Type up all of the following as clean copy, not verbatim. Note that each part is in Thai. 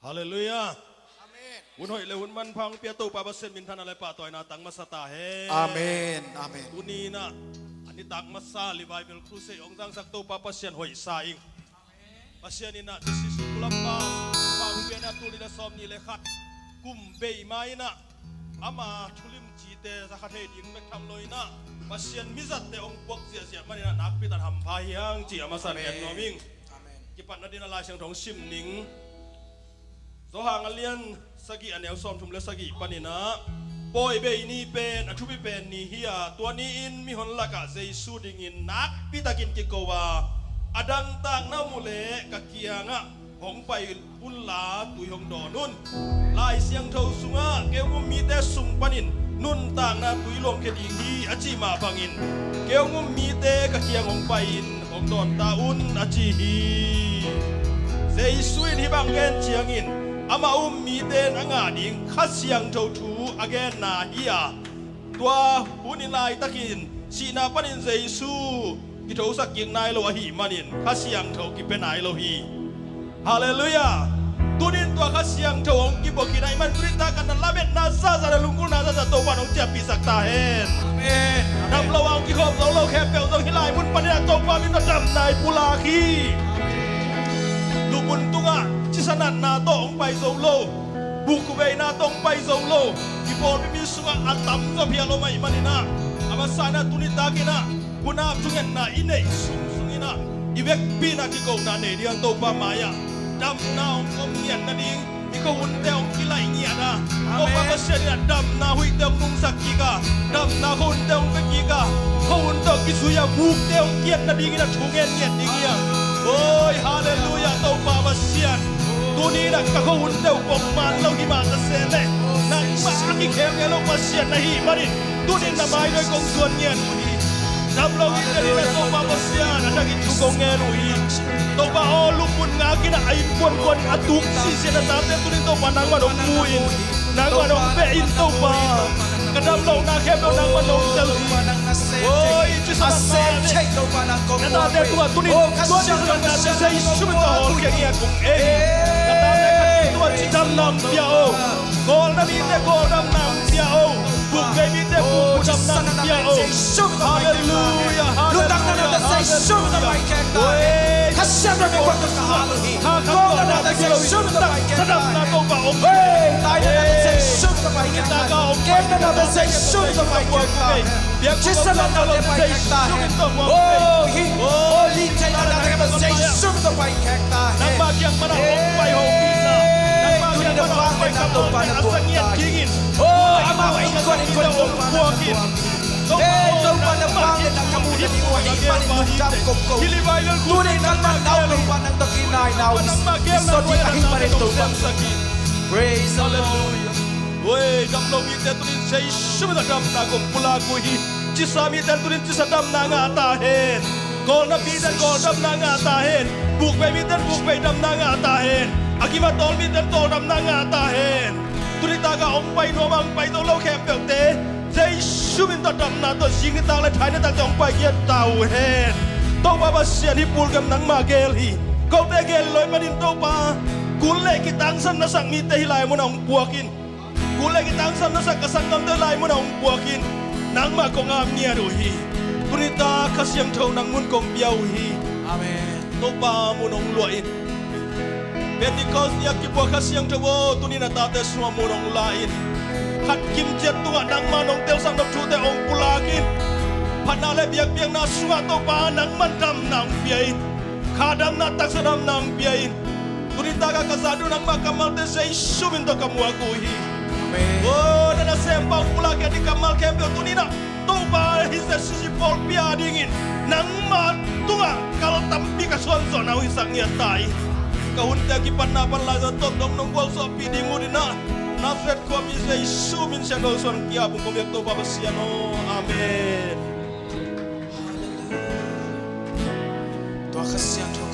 ฮาเลลูยาวุ้นหอยเลยวุ้นมันพังเปียตูปาเปอร์เซ็นต์มินทันอะไรป่าต่อยนาตังมาสตาเฮอาเมนอาเมนตุนีนะอันนี้ตักมาซาลิบายเบลครูเซองจังสักตูปาเปอร์เซ็นต์หอยซาอิงปัสยานินะดิสิสุกุลัมบาฟังเปียนาตุลีนะซอมนี่เลยขัดกุมเบย์ไม้นะอามาชุลิมจีเตสักเทดิงเมกทำลอยนะปัสยานมิจัดเตองพวกเสียมันนะนักพิธทำพายังจีอามาสันเอ็นโนมิงกิปันนาดินาลายเชียงทองชิมนิงโซหางเลียนสกีอันเอลซอมทุมเลสกีปานินะปอยเบย์นี่เป็นอชุบิเป็นนี่เฮียตัวนี้อินมีหนลักะเซซูดิงินนักพิตากินกิโกวาอดังต่างน้ำมูเลกะเกียงะหงไปอุลลาตุยหงดอนุนลายเสียงเท่าสุงะเกวงมีแต่สุงปานินนุนต่างนาตุยลงเคดีฮีอจิมาฟังอินเกวงมีแต่กะเกียงหงไปอินหงดอนตาอุนอจิฮีเซซุยที่บางเงินเชียงอินอามามีเดนงาดิงขัดเสียงเท่าทูอเกนนาเฮียตัวหุนิลายตะกินชีนาปนินเซซูกิโตสักยิงนายโลหีมันินขัดเสียงเท่ากิเป็นนายโลหีฮาเลลูยาตุนินตัวขัดเสียงเท่าองกิบกินายมันตุนิตากันนั่นละเม็ดนาซาซาลุงกุนาซาซาตัววันองเจ็บปีสักตาเห็นนำระวังกิโคบเราแค่เปลวเราฮิลายมุนปนิยาตัวความมิตรดำนายปุลาคีลูบุนตุงะจิสนันนาโตองไปโซโลบุกเวนาตองไปโซโลกิโปมิมิสุงะอัตตัมก็เพียโลไม่มันนี่นะอามาสานาตุนิตากินะกุนาจุงเงินนาอินเนสุงสุงินะอีเวกปีนากิโกนาเนเดียนโตปามายาดำนาองเงียนนาดิงอีกหุ่นเตองกิไลเงียนะโตปาเปเชียนดำนาหุยเตองนุงสักกิกาดำนาหุ่นเตองเบกิกาหุ่นเตองกิสุยาบุกเตองเกียนนาดิงนะชุงเงินเงียนดิงเงียโอ้ยฮาเลลูยาโตปาเปเชียนตัวนี้นะก็หุ่นเดียวกับมันเราที่มาจะเสนเลยนั่งมาที่เข้มเงามาเสียนะฮีมาดิตัวนี้นะไม่ด้วยกองส่วนเงี้ยดูดีดำเราที่จะได้ตัวมาเสียนะจะกินทุกกองเงี้ยดูดีตัวมาอ๋อลูกบุญงากินะไอ้คนอตุกสิเสียนะตามเต็มตัวนี้ตัวมานั่งมาดมมุยนั่งมาดมเบอินตัวมากระดำเราหน้าเข้มเรานั่งมาดมเซลล์โอ้ยจิตสันมาเนี่ยกระดาษเด็ดตัวนี้ตัวนี้กระดาษเสียชุ่มตัวหอมอย่างเงี้ยกุ้งเอ๋กระดาษเด็ดตัวจิตดำน้ำเปียวโกลน้ำมีแต่โกลน้ำเปียวบุกเกมีแต่บุกดำน้ำเปียวฮาเลลูยาลูตังนั้นจะใส่ชุ่มตัวไปแข่งได้ข้าเชื่อเราในความต้องการข้าโกลน้ำจะใส่ชุ่มตัวไปแข่งได้ถ้าดำน้ำก็ว่าโอเคตายนั้นจะใส่ชุ่มตัวไปแข่งได้เกมนั้นจะใส่ชุ่มตัวไปแข่งได้เดี๋ยวชิสนั้นจะไปแข่งได้โอ้ฮิโอ้ลิเจนั้นจะใส่ชุ่มตัวไปแข่งได้นักบาเกียงมันหงไปหงกินนะนักบาเกียงมันหงไปกับตัวไปอัศเงียนทิ้งโอ้อามาไอ้คนบัวกินตัวมันจะมาเนี่ยนักขมูที่ตัวนี้มันมันจำกบตัวนี้นั่นมันเอาตัวมันนั่งตะกี้นายนาวิสสดที่อาหิมาเรตัวมันPraise the Lord เว้ยดำลงมีแต่ตุลินใช้shumดำนากุปุลากุยจิสามีแต่ตุลินจิสดำนางาตาเห็นกอลนับมีแต่กอลดำนางาตาเห็นบุกไปมีแต่บุกไปดำนางาตาเห็นอากิมาตอลมีแต่ตอลดำนางาตาเห็นตุลิตากาองไปโนบังไปตัวโลแคมเปลเตใช้shumดดำนาตัวสิงห์ตาและไทยในตาจงไปเกียรตาเห็นตัวบาบาเสียที่ปูลกับนังมาเกลฮีเขาเตเกลลอยมาดินตัวปากุลเลกิตังสันนัสังมีเตหิลายมันองปัวกินกุลเลกิตังสันนัสังกสังกัมเตลายมันองปัวกินนังมาคงอามเนียดูฮีตุนิตาขสยังเท่านังมุนคงเปียวฮีอาเมนตัวปามันองลอยเป็นที่เขาอยากกิบว่าขสยังเท่าตุนินาตาเตสัวมันองลายขัดกิมเจ็ดตัวนังมานองเตลสังดับชูเตองปุลากินพันนาเลเบียกเบียงนาสัวตัวปานังมันดำนังเปียขาดำนาตักสดำนังเปียTunita ka kasado ng makamal de sa isumin to kamuakuhi. Oh, na nasempang pula ka di kamal kembyo tunina. Tuba hisa sisipol piadingin. Nang matunga kalau tampi ka sonso na wisang yatay. Kahunta kipanapan lang sa totong ng gol sa pidingo din na. Nasret ko mi sa isumin siya no son kiabong kumyak to babasiano. Amen. Hallelujah. Tua kasiyang to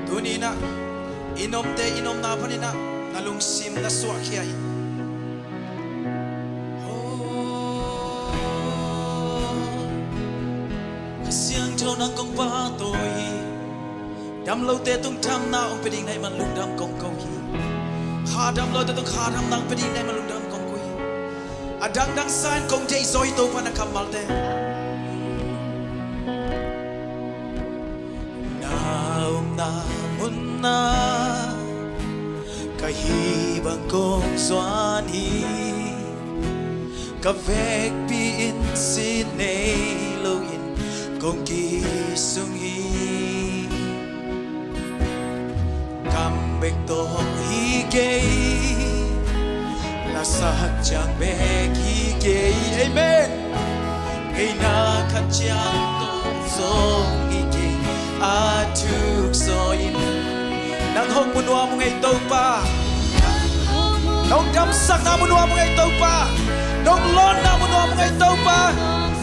Tunina, inom na pa nina, nalungsim na suwakyay. Kasiyang taw ng kong patoy, ดำเราเตะต้องทำนาองไปดิ่งในมันลุงดำกองเกาฮีขาดำเราเตะต้องขาดำนางไปดิ่งในมันลุงดำกองกุยอดังดังสานกองใจซอยโตพันคำมัลเตนานามุนนา kahibang swani kavek piin sinailoin kong gisungi kambek to higay lasak chang bek higay amen ngay nakadyang to song higay atuk soin nang hong munwa mo ngay to pa nong damsak na munwa mo ngay to pa nong lon na munwa mo ngay to pa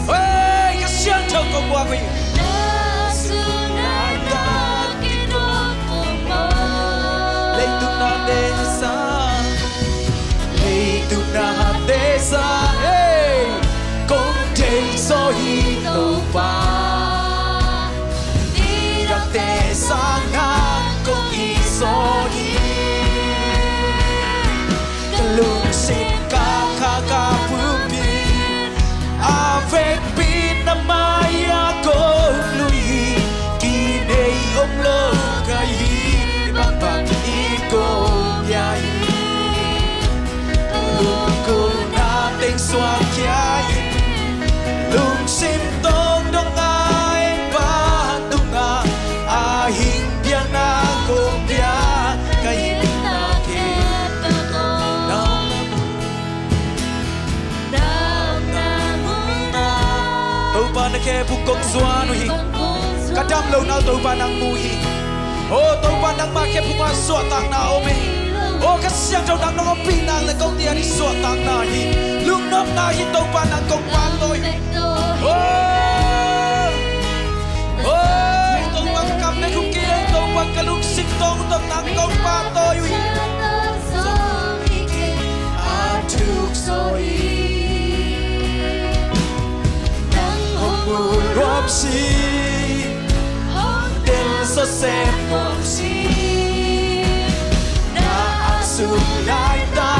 hey kasyan chow ko buwa ko yun leitung na desa leitung na desa hey kong day so hito pa dirang desa nga kong isoni kalungsip kakakapupi avec pinamaya kong lui kinay omlo kayi ipagpagin kong yayi lungkol nating swakyayin lungsip tong dongain patunga ahing biang na kong biang kayin na ke pukong suano hi kadam lo na to pa nang muhi o to pa nang ma ke pukwa so tang na o me o ka siang to nang no pi nang le kong dia ni so tang na hi lung nom na hi to pa nang kong pa toy o o to pa kam ne ku ke to pa ka luk sik tong to nang kong pa toy wi so atuk soi Rộp xì Đến so xem rộp xì Na ác sụp lại ta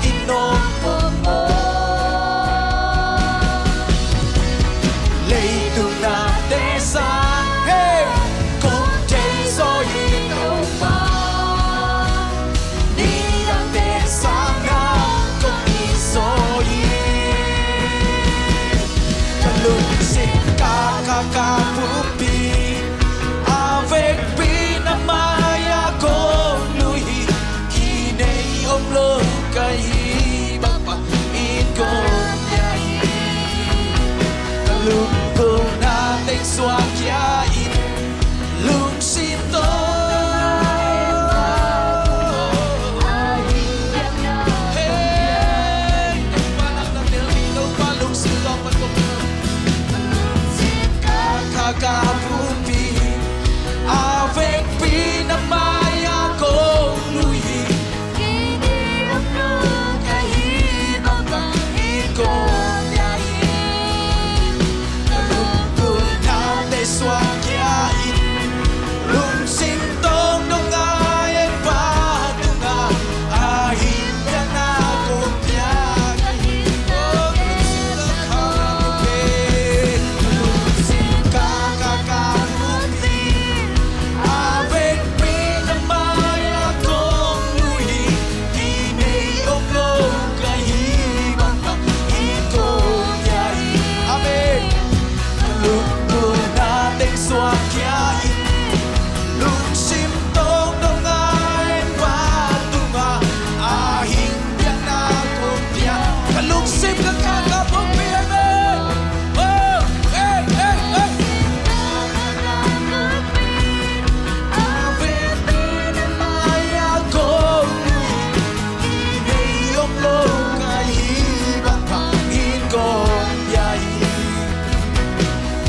inom po mo Lấy tu na te sa Hey Kong chạy so yi tàu pa Đi đang te sa nga Kong đi so yi Cả lúc xì Kakapupi avec pinamaya kong lui kinay omlo kayi bapain kong yayi kalungkong nating swakyain lungsito hey parang natilino pa lungsito pa Kakapupi avec pinamaya kong lui kinay omlo kayi bapain kong yayi kalungkong nating swakyain lungsip tong dongayan patunga ahim ka na kong biyak swakyain lungsip tong dongain patunga ahing biang na kopya kalungsip ka kakapupi amen oh hey hey hey ave pinamaya kong inayong lo kahibang pangin kong yayi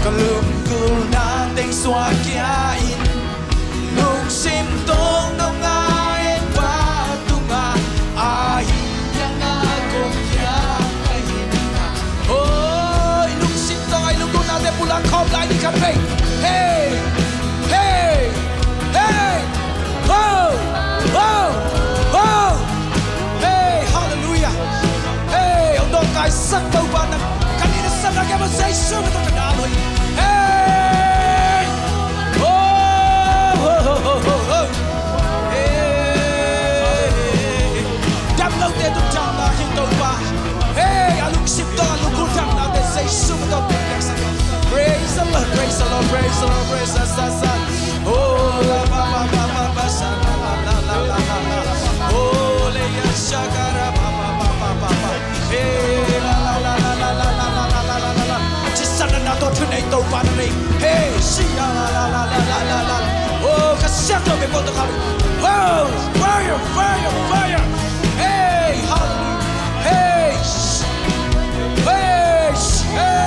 kalungkul nating swakyain lungsip tong dongain patunga ahing yang akong yayin oh lungsip tong ay lungkul natin pulang kaw lain ni kape hey hey hey tàu pa na nei hey si la la la la la la la oh ka siang to be ko to ka oh fire fire fire hey hallelujah hey hey hey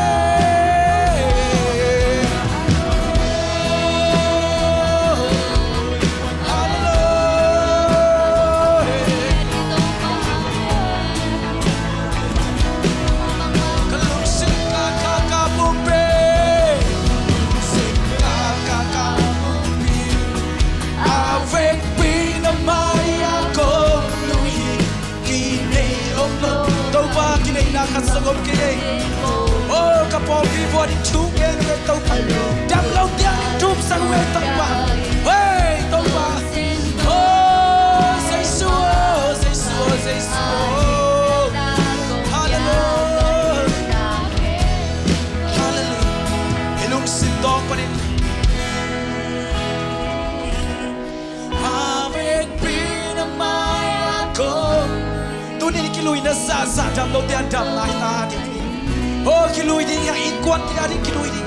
Kasagom kini, oh kapal keyboard itu yang tahu, download dia YouTube sang tahu bah, hey tahu bah, oh say so, hallelujah, hallelujah, ilung sindong pa rin, awek pinamay ako. Tunin kiluy na sa download yan download natin oh kiluy din yang ikwan kita din kiluy din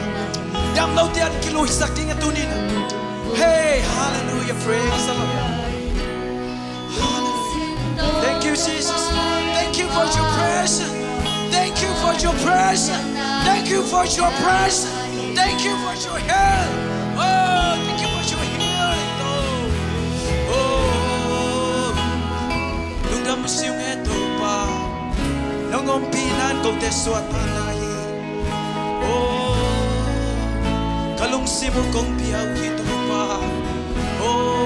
download yan kiluy sakti nga tunin hey hallelujah praise the Lord hallelujah thank you Jesus thank you for your presence thank you for your presence thank you for your presence thank you for your help oh thank you for your healing oh lung dam siung Nong pinan kau tesuat panai, oh kalung simu kong piau hidup pa, oh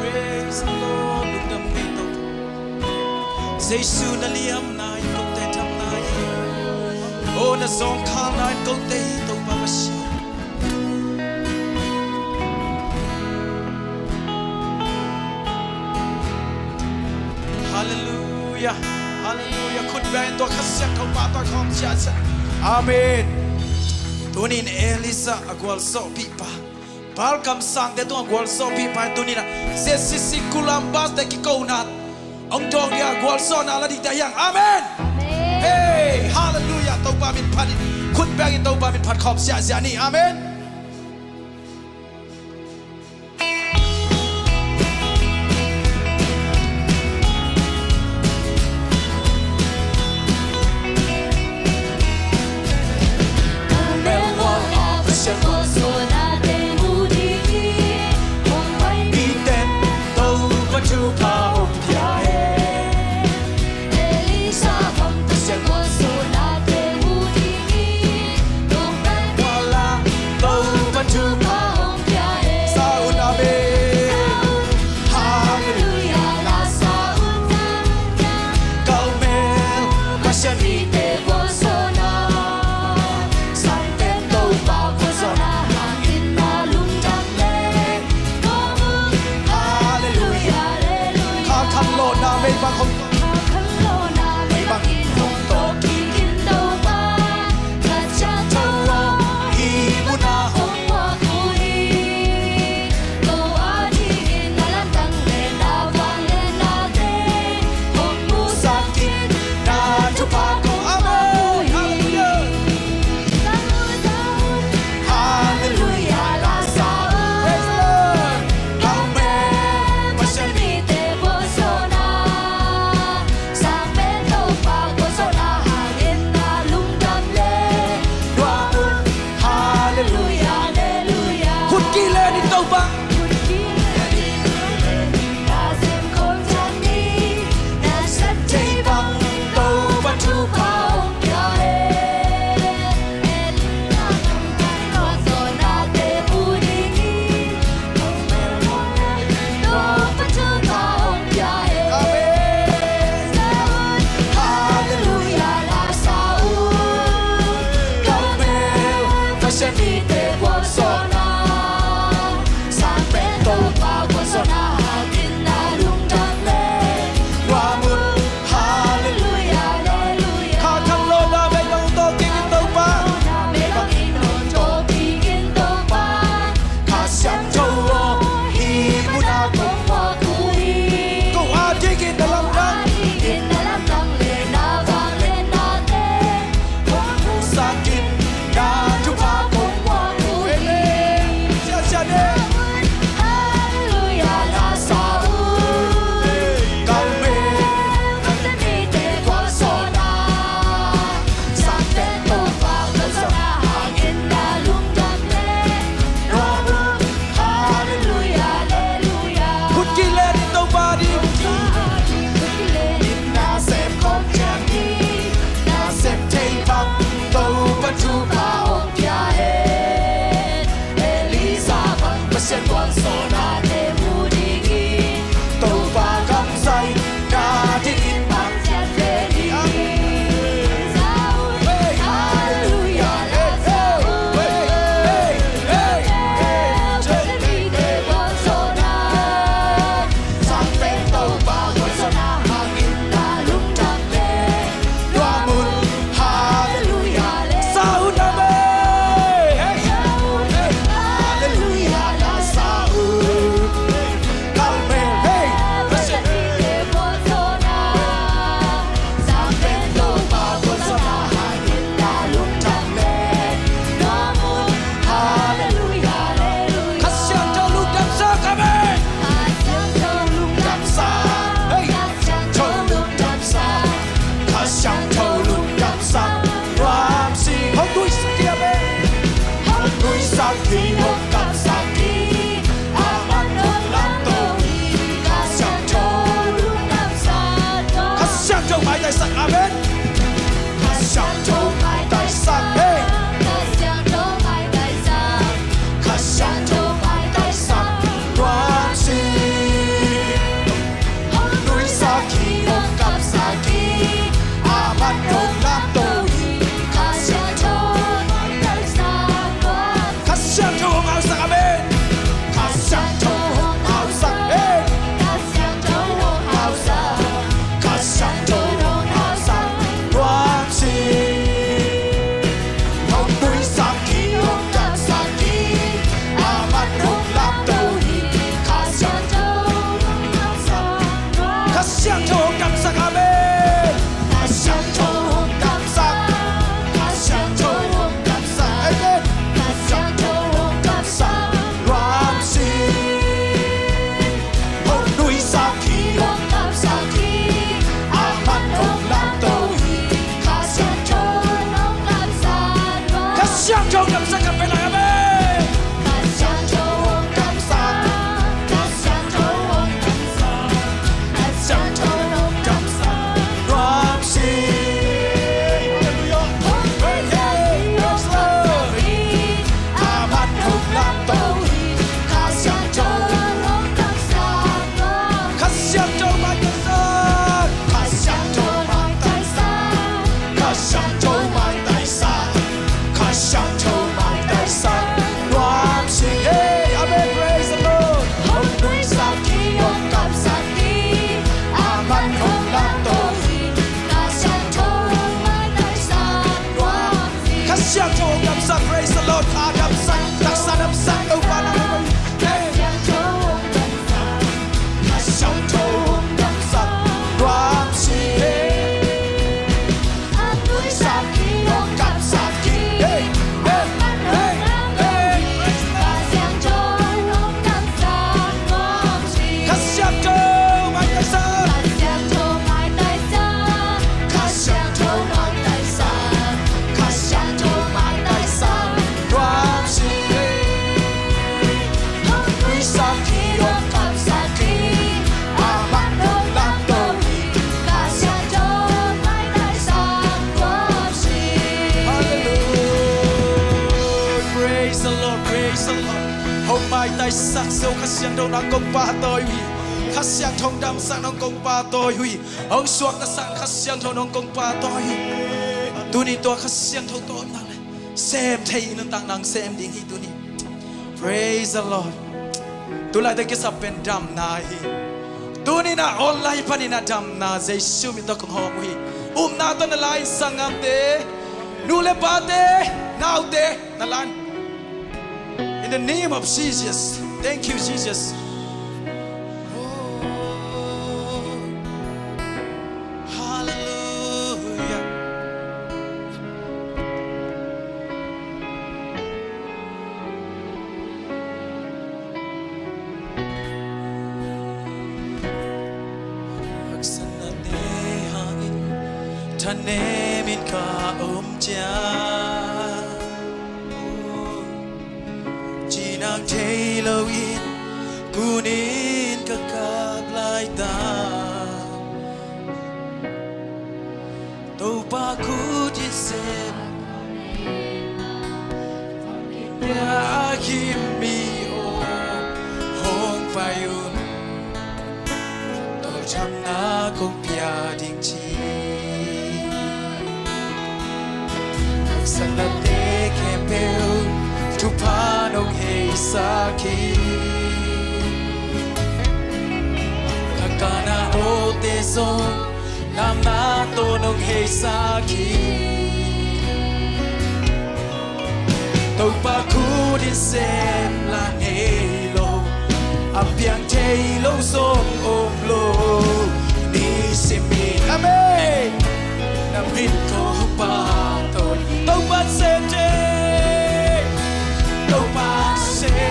praise the Lord lugdam ngito, Jesu naliam nai kau tetam nai, oh na zong kanai kau te hidup pa masya. Hallelujah, hallelujah. Kun bayan to kasya kau pata kau siasa. Amen. Tunin Elisa agwal so pipa. Balkam sang de tu agwal so pipa tunina. Sesi kulambas de kikau nat. Ong dong dia agwal so na ladi dayang. Amen. Hey, hallelujah. Tau pamin panin. Kun bayan tau pamin pat kau siasa ni. Amen. จงนำสักกันไปเลยอาเมนPraise the Lord ข้าดำสักรักษาดำสักเอาบาลาไว้ข้าช่างโทษดำสักความเชื่อสักขียกกับสักขีข้าช่างโทษไม่ได้สักข้าช่างโทษไม่ได้สักข้าช่างโทษไม่ได้สักความเชื่อสักขียกกับสักขีอาบัติลงลับตัวข้าช่างโทษไม่ได้สักความเชื่อ Hallelujah Praise the Lord Praise the Lord Hồng mai tay sắc sâu khát xiang đâu nàng công ba tôi huy khát xiang thông đam sang nàng công ba tôi huy ông xuống ta sang khát xiang thâu nàng công ba tôi huy tu ni tua khát xiang thâu tôi nàng này xem thấy nên tăng nàng xem đi hi tu ni Praise the Lord tu lại thấy cái sập bên đam này tu ni na online pa ni na đam na Giêsu mi ta công hồng huy na ta na lai sang am te nu le pa te now te na lan In the name of Jesus, thank you, Jesus. Oh, hallelujah. Aksanate hangin, tanemin ka umja. Nang thailawin kunin kakaglay ta Tâu ba khu chít xem Ya kim mi o hong phai un Tâu chăm na kong pia ding chi Sang na te kempeu Tu panong hei saki Kakana o te song Nam na to nong hei saki Tau pa ku din sem lan hei lo Apiang hei lo song om lo Ni si mi amen Nam hit ko pa to Tau pa sem te Đâu ba xem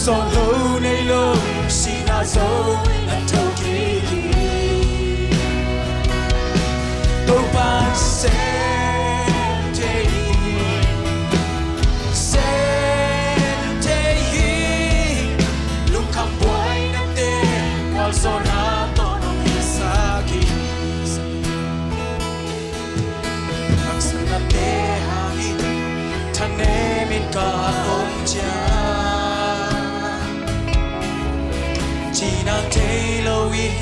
gió lâu nay lâu xin na dấu là thâu kỳ Đâu ba xem lúc khắp quay năm tê qua gió na to nông hi sa kỳ Te hangin tanemin ka omja Chinang thailawin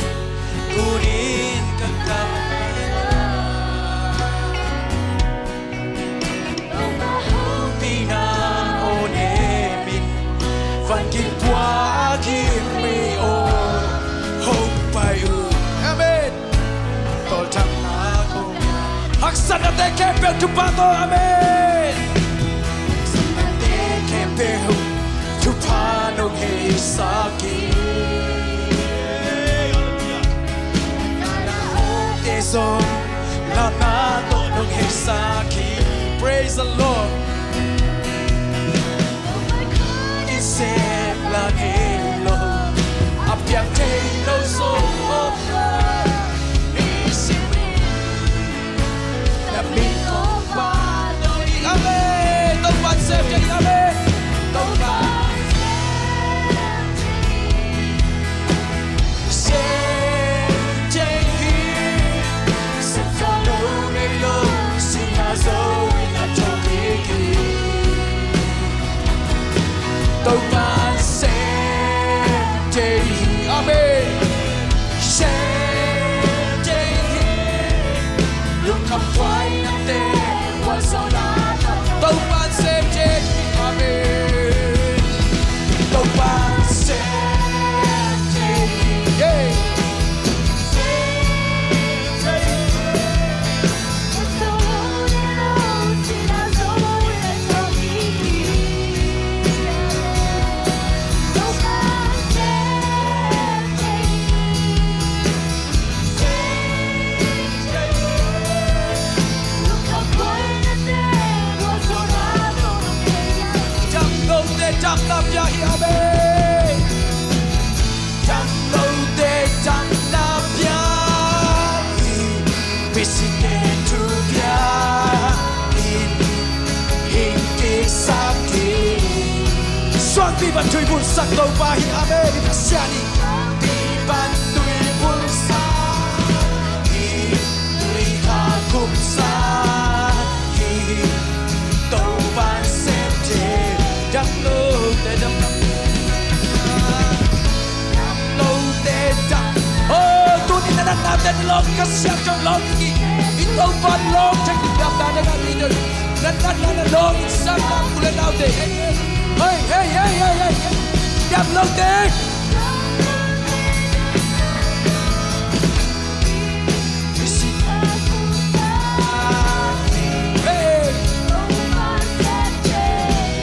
kunin kakapala Pinang onemin van kim pua kim mi o hong pai u Amen Tol thang na kong Aksan na te kempel tu pato, amen. Aksan na te kempel tu panong hei saki. Nana o te song, nana to nong hei saki. Praise the Lord. Isem lang hei lo, apiang te lo so. ban tui bun sak to pa hi ame ni pasiani pi ban tui bun sa hi tui ha kum sa hi to ban sem te dam lo te dam lo te dam oh tu ni na na te lo ka sia cho lo ki ito ban lo te ki dam da na ni de na lo sa na ku le na te hey hey hey hey hey dam lo te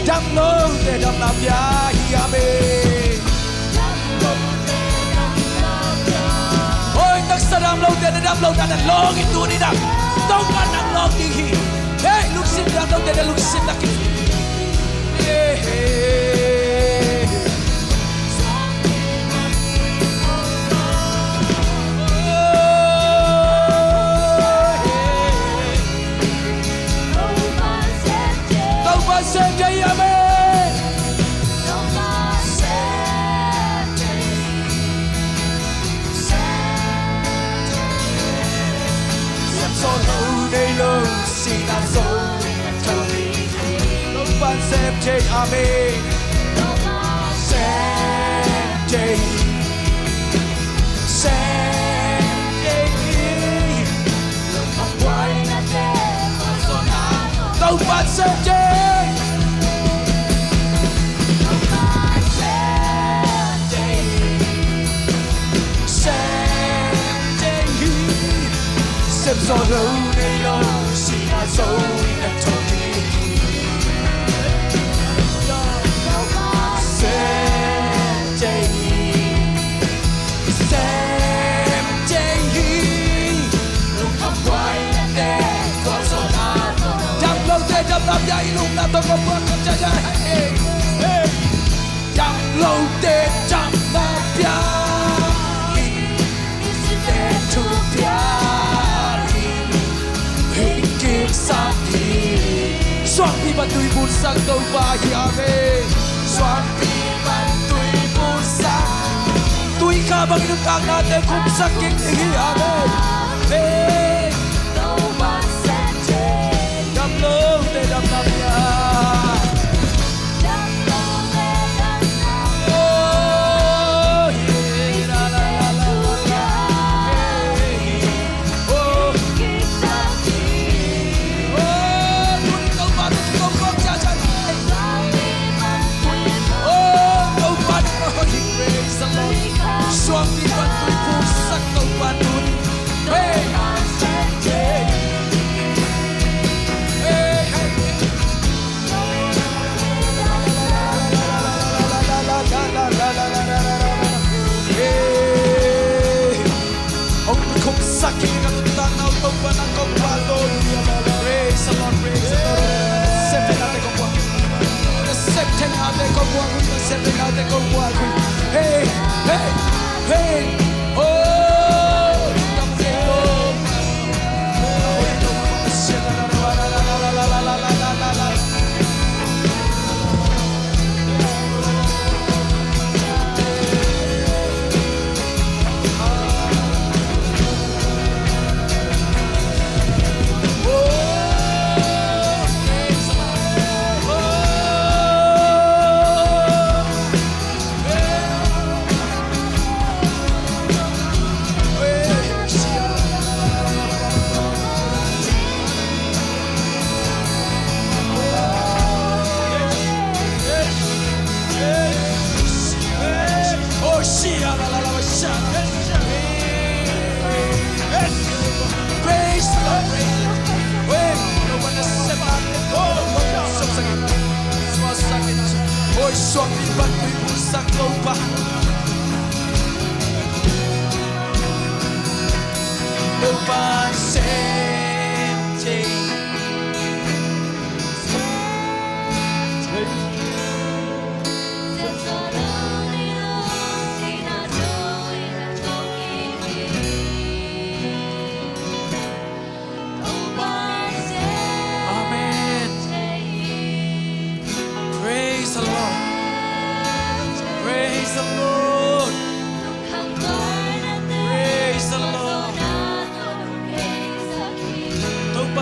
dam lo te dam na pya hi ame ôi tất sa dam lo te dam lo ta lo ki tu ni dam tong kan dam lo ki hi hey luk sim dam lo te luk sim ta ki Say amen. Say don't want say xem gió lâu đây lâu chỉ là dấu đặt cho làm dây luôn làm tôi không muốn con trai chẳng lâu để chẳng làm bia để thu bia hình kim sang đi xoan đi mà tôi buồn sang tôi và hiame xoan đi mà tôi buồn sang tôi khá bằng nước càng nát để không sắc kinh thì hiame lo te dam na pya oh yeah la la la la oh oh tu kau pa tu kau cha cha oh kau pa oh praise the Lord suang di ban tu pu sak kau pa tu hey sakit katutan na utopan ang kompalon praise the Lord praise the Lord septe natin kong buwan septe natin kong buwan septe natin kong buwan hey hey hey oh ôi xoan đi bắt tôi buồn sắc lâu ba lâu ba xem chi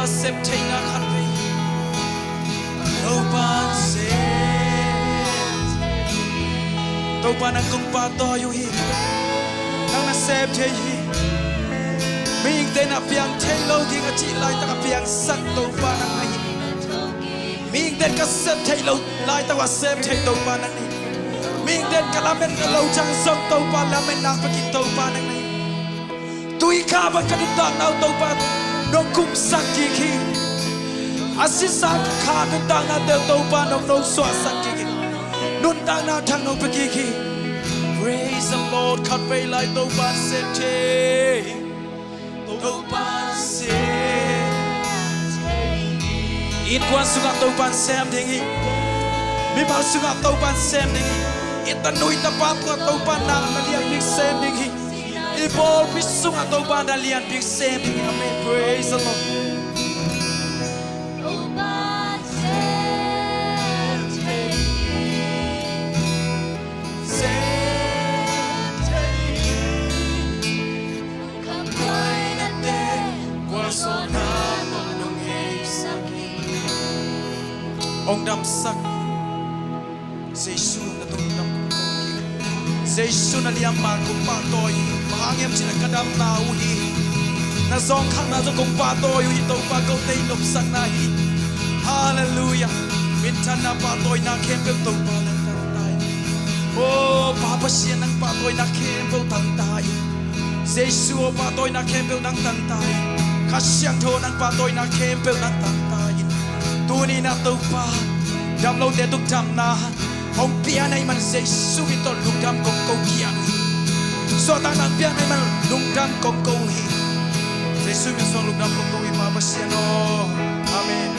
sep thei na khat ve to pan sep to pan ang kong pa to yu hi nang na sep thei hi mình tên là piang thei lo gi ka chi lai ta ka piang sak to pan ang ai mình tên ka sep thei lo lai ta wa sep thei to pan ang ai mình tên ka la men ka lo chang song to pan la men nak pa ki to pan ang ai tui ka ba ka di tak nau to pan nong kum sak ki ki asisak kha nun tak na de to pan nong no swa sak ki ki nun tak na thang no pa ki ki praise the Lord khat ve lai to pan sep thei to pan sep in quan sunga to pan sem ding hi mi ba sunga to pan sem ding hi ita nui ta pa tua to pan na na lian big sem ding hi i bol pi sunga to pan na lian big sem ding hi amen praise the Lord ông đâm sắc Giêsu là tôi đâm Giêsu là liam mà cũng ba tôi mà anh em chỉ là cái đâm nào hi na zong khang na zong cũng ba tôi hi tôi ba câu tây nộp sắc na hi hallelujah min chan na ba tôi na khem bel tôi ba lang tang tai oh ba pa sian nang ba tôi na khem bel tang tai Giêsu ba tôi na khem bel nang tang tai khát siang thô nang ba tôi na khem bel nang tang tai tu ni na tu pa dam lo te tuk jam na ông pia này man se su vi to lung dam kong ko kia so ta nang pia này man lung dam kong ko hi se su mi so lung dam kong ko hi pa pa sia no amen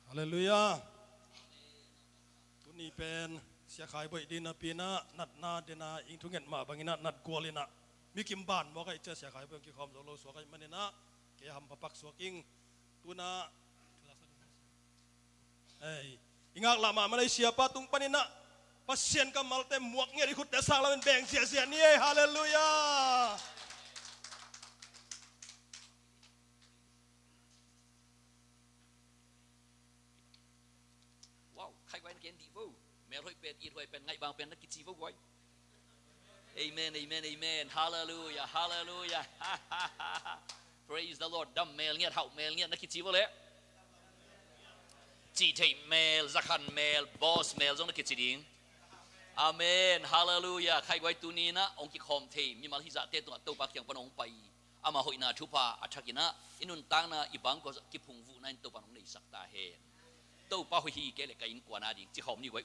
hallelujah tu ni pen sia khai boi din na pina nat na de na ing thungen ma bangina nat golina mi kim ban mo kai cha sia khai bang ki khom lo so kai manina ke ham papak swaking tuna ingak lama Malaysia patung panina pasien kamal te muak ngeri khut da sang la ben beng sia sia ni hallelujah wow khai quay ken di vô mẹ thôi pet ít thôi pet ngay bang pet nak kici vô quay amen amen amen hallelujah hallelujah praise the Lord đam mel nghe hậu mel nghe nak kici vô lẽ chỉ thấy mel zakhan mel boss mel giống nak kici ding amen hallelujah khai quay tu ni na ông ki khom the mi mal hi za te tu to pa kyang panong pai ama hoina thupa athakina inun tang na ibang ko ki phung vu nain to panong nei sakta he tâu pa hoi hi ke le kain kwa na ding chi khom ni wai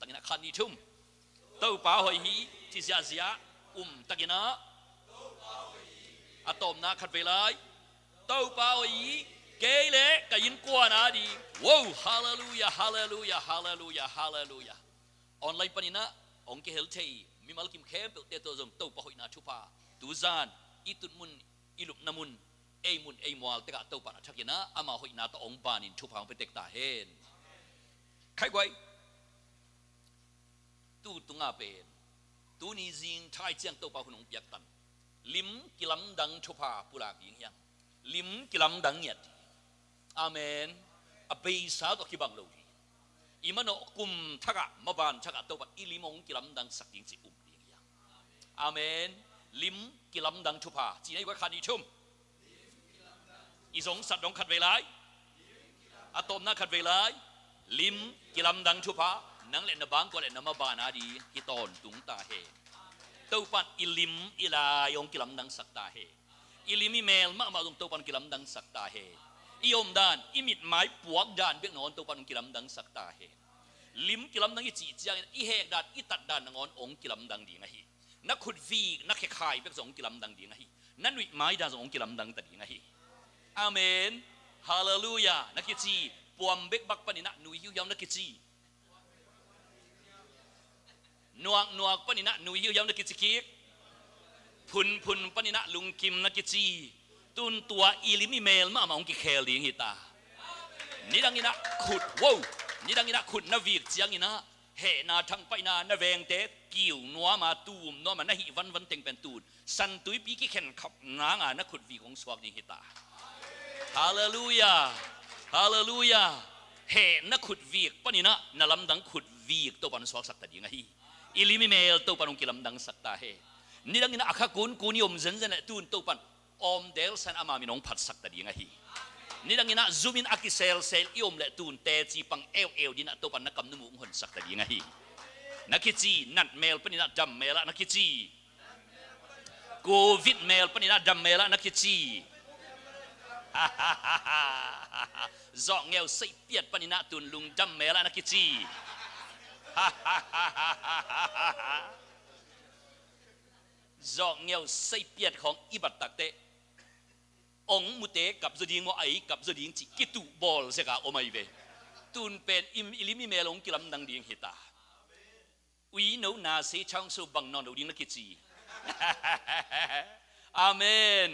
tangina khan ni thum tâu pa hoi hi chi sia sia tangina atom na khat ve lai tâu pa hoi hi ke le kain kwa na di wow hallelujah hallelujah hallelujah hallelujah online panina ong ke hel thei mi mal kim khem te to jong tâu pa hoi na thupa tu zan itun mun ilup namun mun mual teka tau pa athakina ama hoina to ong banin thupang petek ta hen khai quay tu tunga pen tu ni jing thai chiang tau pa hunong piak tan lim kilam dang thupa pulak ying yang lim kilam dang yat amen abei sa to kibang lo imano kum thaka maban thaka tau pa ilimong kilam dang saking chi ying yang amen lim kilam dang thupa chi nei wa khani thum isong sat dong khat ve lai atom na khat ve lai lim kilam dang thupa nang le na bang ko le na ma ba na di ki ton tung ta he tau pan ilim ila yong kilam dang sak ta he ilimi mel ma ma dong tau pan kilam dang sak ta he iom dan imit mai puak dan bek non tau pan kilam dang sak ta he lim kilam dang chi chiang i hek dan i tat dan ngon ong kilam dang di nga hi na khut vi na khe khai bek zong kilam dang di nga hi nan wi mai da zong kilam dang ta di nga hi amen hallelujah nakichi puam bek bak panina nui hiu yam nakichi nuak panina nui hiu yam nakichi ki phun panina lung kim nakichi tun tua ilimi mel ma ong ki khel ding hita ni dang ina khut wow ni dang ina khut na việc chiang ina เหนาทั้งไปนานาเวงเตกิ่วนัวมาตูมนัวมานาหิวันเต็งเป็นตูนสันตุยปีกี่เข็นขับนางนักขุดวีของสวกดิหิตาฮาเลลูยาฮาเลลูยาเหนักขุดวีปนินะนาลำดังขุดวีตัวปันสวกสักตาดีไงอิลิมิเมลตัวปันองกิลำดังสักตาเฮนี่ดังนี้นะอาคากุนกุนิยมเซนเซนตูนตัวปันอมเดลสันอามามินองผัดสักตาดีไงนี่ดังนี้นะซูมินอากิเซลอิอมเลตูนเตจีปังเอลดินะตัวปันนักกำนุมุงหนสักตาดีไงนักกิจีนัดเมลปนินะดัมเมละนักกิจีโควิดเมลปนินะดัมเมละนักกิจีจอกเงวใส่เปียดปนินะตุนลุงดัมเมละนักกิจีจอกเงวใส่เปียดของอิบัตตักเตองมุเตกับจดิงว่าไอกับจดิงจิกิตุบอลเสกาโอไม่เวตุนเป็นอิลิมิเมลงกิลำดังดิงหิตาวีโนนาเซช่างสูบังนอนดูดิงนักกิจีอาเมน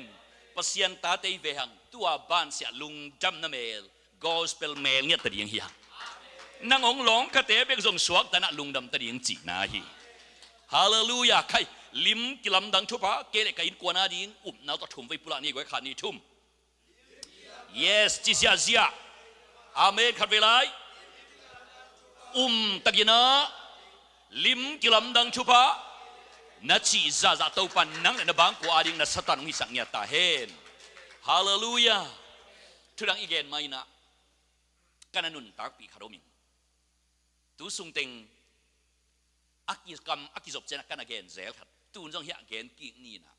ปัสยันตาเตยเวหังตัวบ้านเสียลุงจำนาเมลกอสเปลเมลเนี่ยตะดิงหิยังนางองหลงกระเตะเบกส่งสวกแต่น่ะลุงดำตะดิงจีนาฮีฮาเลลูยาใครลิมกิลำดังทุบะเกลกอินกวนาดิงนาวตะทุ่มไว้ปุระนี่ไว้ขานี่ทุ่ม yes จิเซียเซียอาเมนขัดเวลาตะกินะลิมกิลำดังทุบะนัดชีซาเต้าปันนังในบางกว่าดิงนัดสตันมิสังเนียตาเฮนฮาเลลูยาทุดังอีเกนไม่นะกันนุนตักปีคารมิงตูสุงเต็งอักยิกรรมอักยิศพเจนักกันเกนเซลขัดตูนจงเฮียเกนกิ่งนี่นะ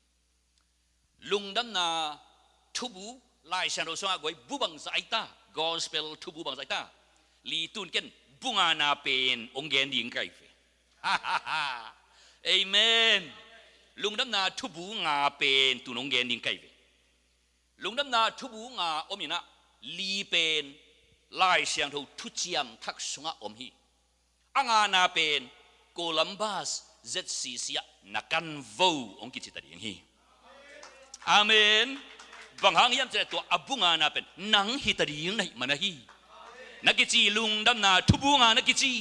ลุงดำนาทุบุไลเชนโรสงากวยบุบังไซตากอสเปลทุบุบังไซตาลีตูนเกนบุงานาเป็นองเกนดิงไกเฟฮ่าฮ่าฮ่าเอเมนลุงดำนาทุบุงาเป็นตูนองเกนดิงไกเฟลุงดำนาทุบุงาอมินะลีเป็นไลเชียงทูทุจิยมทักสุงะอมฮีอ่างานาเป็นโคลัมบัสเจ็ดซีเซียนักกันวูองกิจิตาดีอย่างฮีอาเมนบางครั้งยังจะตัวอบุงานาเป็นนังฮิตาดีอย่างไหนมันฮีนักกิจิลุงดำนาทุบุงานักกิจิ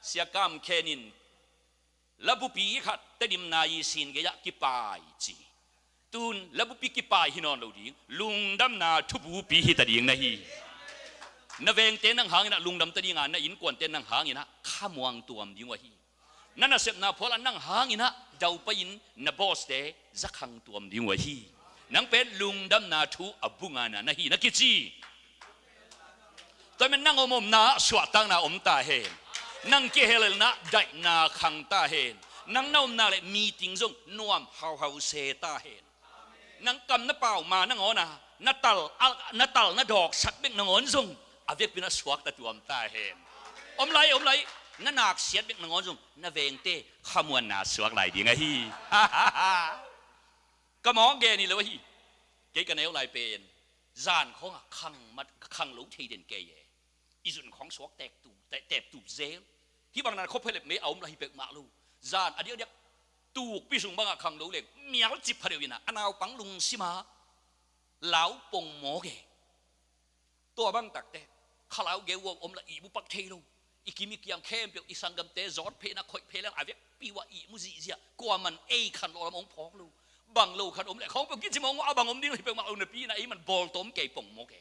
เสียกามแค่นินลับุปีขัดแต่ดิมนายสินเกียกิปายจีตูนลับุปีกิปายฮินอนเราดีลุงดำนาทุบุปีฮิตาดีอย่างไหนฮีนาเวงเต้นนังหางนะลุงดำตะดีงานนะอินกวนเต้นนังหางนะข้ามวางตัวมดิ้งวะฮีนั่นน่ะเสพนาพอละนังหางนะเดาไปอินนาบอสเตจักขังตัวมดิ้งวะฮีนังเป็นลุงดำนาทุอบุงานะฮีนักกิจีตอนมันนั่งอมนาสวดตั้งนาอมตาเฮนนั่งเกเฮลนะได้นาขังตาเฮนนั่งนาอมนาเลยมีติงซงนวมเฮาเซตาเฮนนั่งกำน้าเปล่ามานั่งอ๋อนะนาตัลนาดอกสักเบกนั่งอ๋อนซงอาเวกเป็นนักสวกตะตัวมตาเห็นอมไลนั่นนักเสียดเบกนงอนจงนั่นเวงเต้ขมวนนักสวกไหลดีไงฮีก็มองแกนี่เลยวะฮีเกกันเอวไหลเป็นจานของขังมัดขังหลงทีเด่นเกยอีส่วนของสวกแตกตูบเซลที่บางนั้นเขาเพลิดไม่เอาไหลเปกมาลูจานอันเดียวตูกพิสุงบางขังหลงเล็กเมียจิบพเดียวนะอันเอาปังลุงสิมาเหลาปงโมเกตัวบางตักเตะข้าเล่าเกวอมละอีบุปักเทโลอีกิมิกยังเข้มเปียกอีสังกัมเตจอดเพนักคอยเพลงอาเวกปีว่าอีมุจิเสียกว่ามันเอขันโลละมองพอกลูบังโลขันอมเลยเขาเป็นกิจมองว่าบังอมนี่เลยเป็นมาเอาในปีนั้นไอ้มันบอลต้มเกยป่งโมเก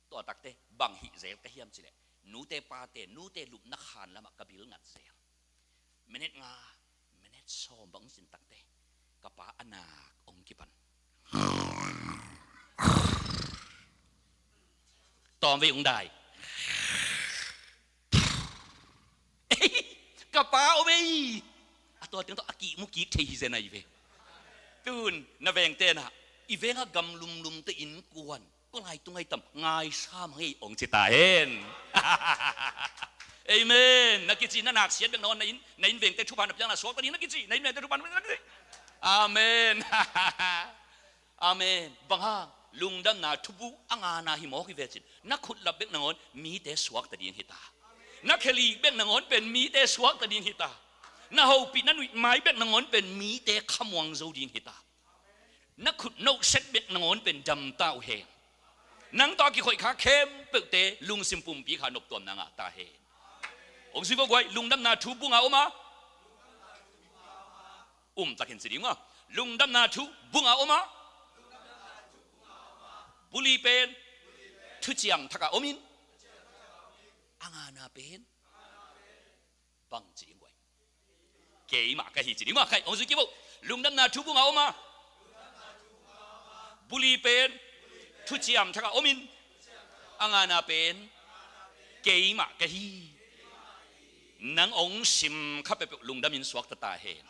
ตัวตักเตะบังหิเซลเตเฮียมสิเลยนูเตปาเตนูเตลุบนักขันละมากบิลงัดเซลเมเนตงาเมเนตซอมบังสินตักเตะกระป๋าอนาคองกิปันตอมไปองได้กระเป๋าไปตัวถึงต้องอากิมุกิเทฮิเซนายเวตูนนาเวงเตนะอีเวงกำลุมเตอินกวนก็ไงตรงไงต่ำง่ายซ้ำให้องค์จิตาเห็นเอเมนนักกิจนักหนักเสียนเป็นนอนในอินเวงเตชุพันแบบยังน่ะสวกตอนนี้นักกิจในอินเวงเตชุพันเป็นนักกิจอาเมนอาเมนบังฮาลุงดำนาทุบุอ่างานาหิมอกิเวจินนักขุดลับเบกนงอนมีแต่สวกตะดีนหิตานักเคลีเบกนงอนเป็นมีแต่สวกตะดีนหิตานักฮูปีนันวิไม้เบกนงอนเป็นมีแต่ขมวงโจดีนหิตานักขุดโนเซตเบกนงอนเป็นดำเต้าเฮง นังตอกี่ข่อยขาเข้มเปิกเตลุงซิมปุ่มปีขานบตัวนังอ่ะตาเห็นองค์สิบอกไว้ลุงดำนาทูบุงเอามาตะเห็นสิดิงอ่ะลุงดำนาทูบุงเอามาบุลีเป็นทุจิยมทักอาอมินอ่างานาเป็นบังจิงไว้เกี่ยมากะฮิจิดิงอ่ะใครองค์สิบอกลุงดำนาทูบุงเอามาบุลีเป็นทุจิยมทักอาอมินอ่างานาเป็นเกี่ยมากะฮินังองค์สิมข้าไปลุงดำมินสวักตาเห็น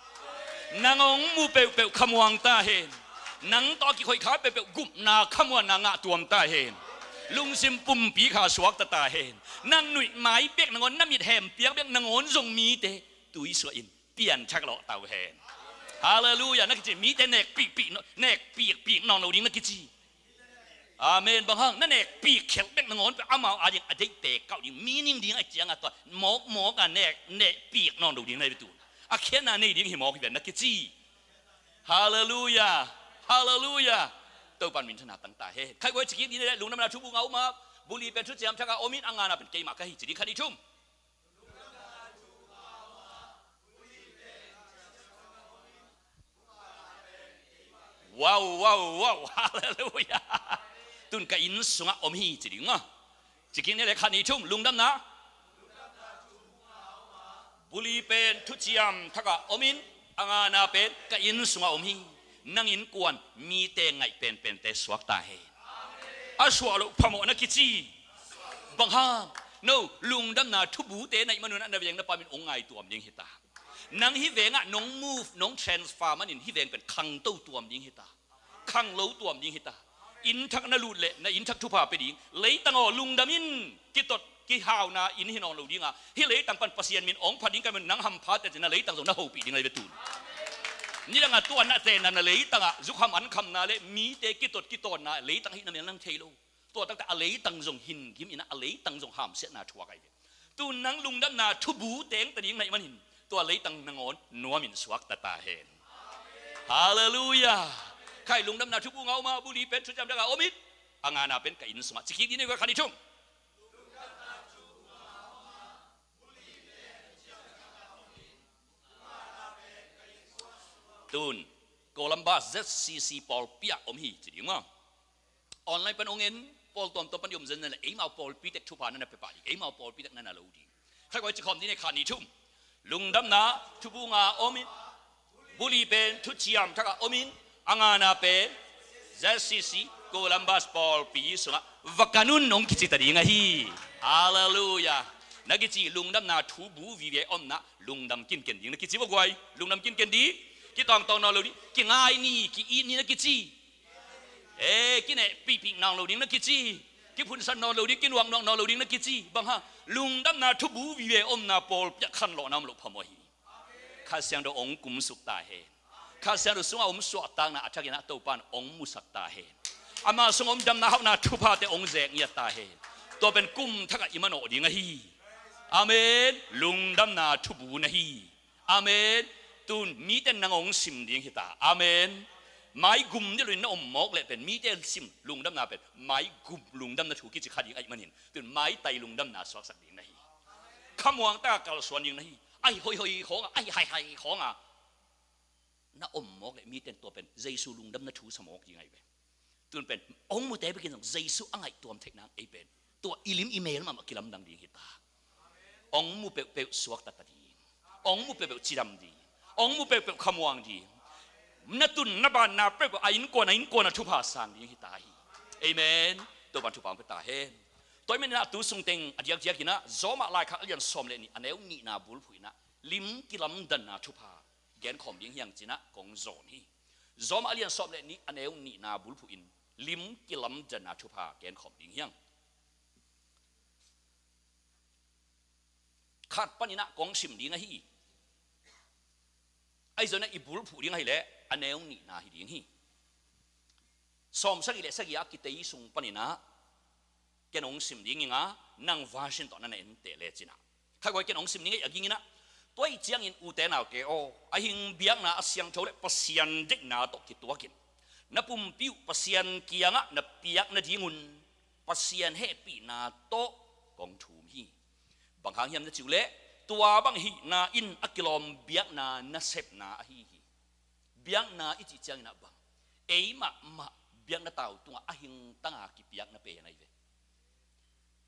นางองมูเปลขมวงตาเห็นนางตอกี่คอยขาเปลกุมนาขมวนางะตัวมตาเห็นลุงซิมปุ่มปีขาสวกตาเห็นนางหนุ่ยไม้เปียกนางอนน้ำมิดแหมเปียกเปียกนางอนทรงมีเตตุยสวยอินเปลี่ยนชักหล่อเต่าเห็นฮาเลลูยานักจิมีแต่เนกปีกเนกปีกนองเราดิ้งนักจิอาเมนบางครั้งนั่นเองปีกเข็มเป็นงอนไปเอามาอะไรอย่างอะไรเตะเก่าอย่างมีนิ่งดิ้งไอ้เจียงอ่ะตัวหมอกอ่ะเนกปีกนองเราดิ้งในประตูอาเขียนน่ะนี่ดิ้งหิมอกที่เป็นนักจิฮาเลลูยาฮาเลลูยาตัวปันมินชนะตั้งตาเฮ้ใครก็จะคิดนี่เลยลุงน้ำนาทุบุงเอามาบุรีเป็นชุดเจียมชักอาอมินอ่างงานเป็นเกย์มากก็หิจิดีคดีชุ่มว้าวฮาเลลูยาตุนกับอินสุงะอมฮีจิดิงอ่ะจิกินนี่เลยคดีชุ่มลุงดำนะบุรีเป็นชุดเจียมชักอาอมินอ่างงานเป็นกับอินสุงะอมฮีนั่งอินกวนมีเตงไงเป็นแต่สวกตาเฮอาสวะลุพมอนักกิจีบังฮาโนลุงดำนาทุบูเตในมนุษย์นั่นเองนับเป็นองค์ไงตัวมันยิงหิตานังฮิเวงอ่ะน้อง move น้อง transfer มันฮิเวงเป็นคังเต้าตัวมันยิงหิตาคังเล้าตัวมันยิงหิตาอินทักนาลูดเละนะอินทักทุพาไปดิเลยตั้งอ๋อลุงดำมินกิตดกิฮาวนาอินฮินองลูดิงอ่ะฮิเลยตั้งปันปัสยานมินองพัดดิงกันมันนังฮัมพาแต่จะน่าเลยตั้งส่งน่าหูปีดิงเลยเป็นตูนนี่ตั้งตัวน่ะเจนันเลยตั้งจุคำอันคำน่ะเลยมีเตกิตดกิตอนน่ะเลยตั้งให้นั่นนั่งเทโลตัวตั้งแต่อะไรตั้งส่งหินกิมอินะอะไรตั้งส่งหามเสียนาชัวไกตัวนังลุงดำนาทุบูเตงแต่ยังไงมันหินตัวอะไรตั้งนางอนนัวมินสวักตาเห็นฮาเลลูยาใครลุงดำนาทุบูเงามาบุรีเป็นชุดจำได้กับโอมิดอ่างานาเป็นกับอินสมาจิกินี่ก็ขันดิชุ่มตูนโคลัมบัส ZCC ปอลปียอมฮีจริงมั้งออนไลน์เป็นองเงินปอลตัวปัญญมเจนนั่นแหละเอ็มเอาปอลปีเด็กทุพานั่นแหละไปป่าเอ็มเอาปอลปีเด็กนั่นน่ะรู้ดีใครก็จะคอมที่ในขันดิชุ่มลุงดำนาทุบูงาโอมินบุรีเป็นทุจิยมทักโอมินอ่างานาเป็น ZCC โคลัมบัสปอลปีสุงะวักานุนน้องกิจตาดีไงฮีฮาเลลูยานักกิจลุงดำนาทุบูวิเวอมนะลุงดำกินเกนดีนักกิจว่าไงลุงดำกินเกนดีกิตองตองนองเราดิกิง่ายนี่กิอีนี่นักกิจีกินเนี่ยปีนองเราดินักกิจีกิพุนสันนองเราดิกินวังนองเราดินักกิจีบังฮะลุงดำนาทุบูวิเวอมนาปอลจะขันหล่อน้ำหลบพมหีข้าเสียงเราองกุมสุกตาเฮข้าเสียงเราสงฆ์สวดตังนะอาจารย์นะตัวปานองมุสักตาเฮอามาสงฆ์ดำนาเขานาทุพาแต่องเจงยตาเฮตัวเป็นกุมทักอิมันโอดีงฮีอาเมนลุงดำนาทุบูนะฮีอาเมนตูนมีแต่นางองสิมดิ้งหิตาอาเมนไม้กุมนี่ลุยน้อมมอกเลยเป็นมีแต่สิมลุงดำนาเป็นไม้กุมลุงดำนาถูกกิจขัดยิงไอ้มันเห็นตูนไม้ไตลุงดำนาสวักสักดิ้งนะฮีขมวงตากาลส่วนยิงนะฮีไอ้หอยของไอ้ไฮของอ่ะน้าอมมอกเลยมีแต่ตัวเป็นเยซูลุงดำนาถูสมอกยังไงเป็นตูนเป็นองมุเตไปกินของเยซูอังไงตัวเทคนังไอ้เป็นตัวอิลิมอีเมลมากิลำดังดิ้งหิตาองมุเปสวักตัดดีองมุเปจิดำดีองมุเปขมวงดีนัตุนนับานนับเปไอ้อินกวนทุพาสังดิ้งหิตาฮีเอเมนตัวบันทุพามเป็นตาเฮนตัวไม่น่าตัวทรงเต็งอดียกินะจอมาลายข้าเรียนสอมเลนี่อันเอวนี่นาบุลพุยนะลิมกิลำดันนาทุพาแกนขอมยังจีนะกงโซนี่จอมาเรียนสอมเลนี่อันเอวนี่นาบุลพุยนลิมกิลำดันนาทุพาแกนขอมยังขาดปัญญากงสิมดิ้งฮีไอ้ส่วนนั้นอีบุลผู้ดิ้งให้แหละอันเอวนี่นาฮิดิ้งฮีสอมสักอีเละสักอีอากิเตยส่งปัญญาแกนองสิมดิ้งงานั่งวาชินตอนนั้นเองเตะเลจินะข้าก็แกนองสิมดิ้งอย่างงี้นะตัวอีเจียงอินอุเตนเอาเกอไอหิงเบียงนะอาเซียงโชว์เลยปัสยันเด็กนาตกที่ตัวกินนับปุ่มปิ้วปัสยันเกียงะนับเปียกนาทีงุน ปัสยานเฮปีนาโตกองถูมฮีบางครั้งยามจะจิวเละตัวบางฮีนาอินอักลอมเบียกนานาเซปนาฮีเบียกนาอิจิจังนาบังมาเบียกนาเต่าตัวอหิงตั้งอากิเบียกนาเปย์ในเว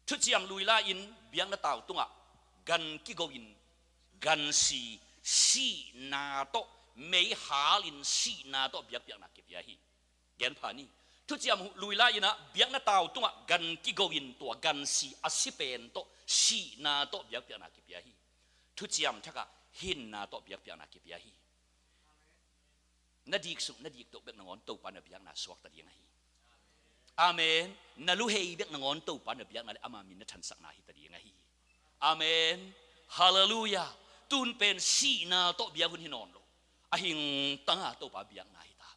ทุกอย่างลุยลาอินเบียกนาเต่าตัวกันกิโกอินกันสีนาโตไม่หาลินสีนาโตเบียกนากิเบียฮีแกนผ่านี่ทุกอย่างลุยลาอินะเบียกนาเต่าตัวกันกิโกอินตัวกันสีอาศิเปนโตสีนาโตเบียกนากิเบียฮีทุกอย่างทักะหินนาโตเบียกนากิเบียฮีนาดีกสุนาดีกตกเบียกนางอนตัวปานเบียกนาสวักตะเดียงฮีอาเมนนาลุเฮเบียกนางอนตัวปานเบียกนาอามามินนัชันสักนาฮิตะเดียงฮีอาเมนฮาเลลูยาตุนเป็นสีนาโตเบียกุนหินอนโลอหิงตั้งอาโตปาเบียกนาฮิตา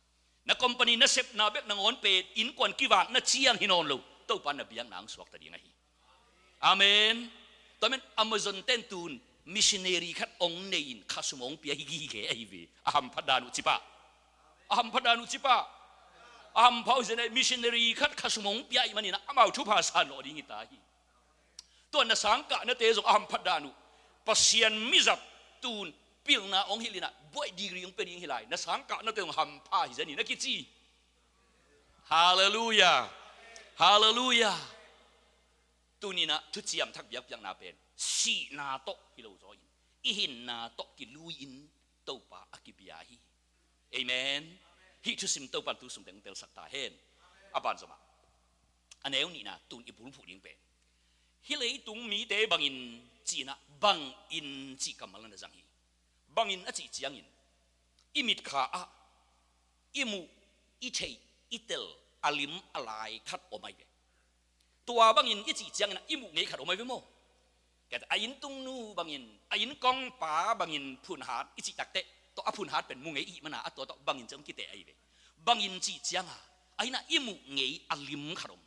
นักคอมพานีนักเซฟนาเบียกนางอนเป็นอินกวนกิวากนักเชียงหินอนโลตัวปานเบียกนางสวักตะเดียงฮีอาเมนตอนนั้นอเมซอนเต้นตูนมิชชันนารีขัดองเนยินข้าสมองเปียฮิกิเกไอวีอาหัมพัดานุจิปะอาหัมพัดานุจิปะอาหัมพาวเซเนมิชชันนารีขัดข้าสมองเปียอิมันนี่นะอามาทุพาสานอดีงิตาฮีตัวนักสังกัดนักเตะจงอาหัมพัดานุปัสยันมิจับตูนปิลนาองฮิลินะบ่อยดีกรีองเป็นยังฮิไลนักสังกัดนักเตะจงหัมพาฮิเซนี่นักกิจีฮาเลลูยาฮาเลลูยาตัวนี้นะทุกอย่างทักเบียกยังนาเป็นสีนาโตฮิโลโซอินอิหินนาโตกิลูอินโตปาอากิบิยาฮีเอเมนฮิทุสิมโตปันตุสุมเดงเตลสักตาเฮนอาบานสมาอันนี้นี่นะตุนอิบุลผู้ลิงเป็นฮิเลยตุงมีเตบังอินจีนะบังอินจีกำมัลนะจังฮีบังอินอจีจียังอินอิมิดขาอะอิมูอิเทอิเตลอาลิมอลายคัดออกมาเวตัวบางอินอิจิจังนะอิมุเงยขัดออกมาเวโมแกแต่อายินตุงนูบางอินอายินกองป่าบางอินพูนหาดอิจิตักเตตัวอพูนหาดเป็นมุงเงยอีมันนะตัวตัวบางอินจำกิเตไอเวบางอินจิจังอ่ะอายินอิมุเงยอาลิมขัดอม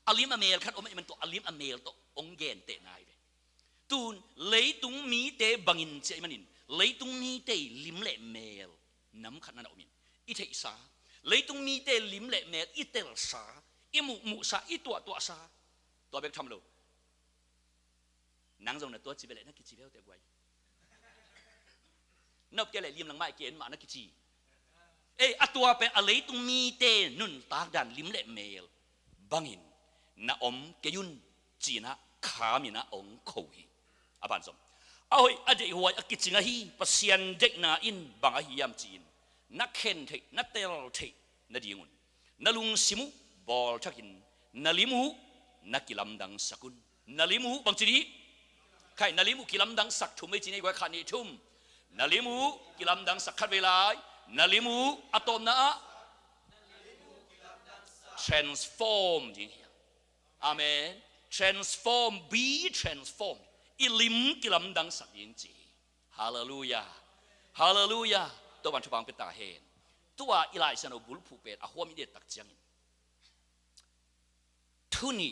อาลิมอเมลขัดออกมามันตัวอาลิมอเมลตัวองเกนเตนายเวตูนเลยตุงมีเตบางอินเจมันอินเลยตุงมีเตลิมเละเมลน้ำขัดนั่นอมินอิเทอิสาเลยตุงมีเตลิมเละเมลอิเตลสาอิมุมุสาอิตัวสาตัวเบกทำโลนังจงนะตัวจีเบลนักกิจีเบลแต่ไว้นับแกเลยเลี้ยมหลังไม้เกณฑ์มานักกิจีอตัวเป็นอะไรตุงมีเตนุนตากดันลิมเละเมลบังอินนาอมเกยุนจีนะขามินะองโคฮีอาบันสมเอาเฮ้ยอดีตหัวกิจิงะฮีปัสยันเด็กนาอินบังอะฮียามจีนนักเข็นเทนักเตลเทนัดยิงุนนัลุงซิมุบอลทักินนัลิมูนักกิลัมดังสักุนนัลิมูบางจีนีใครนัลิมูกิลัมดังสักทุ่มไม่จีนีไว้ขันนี้ทุ่มนัลิมูกิลัมดังสักขัดเวลานัลิมูอะตอมนะ transform จริงอาเมน transform be transform อิลิมกิลัมดังสักยิงจีฮาเลลูยาฮาเลลูยาตัววันทุบังเป็นตาเห็นตัวอิไลซันอบุลผู้เป็นอาหัวมิเดตักจังทุนี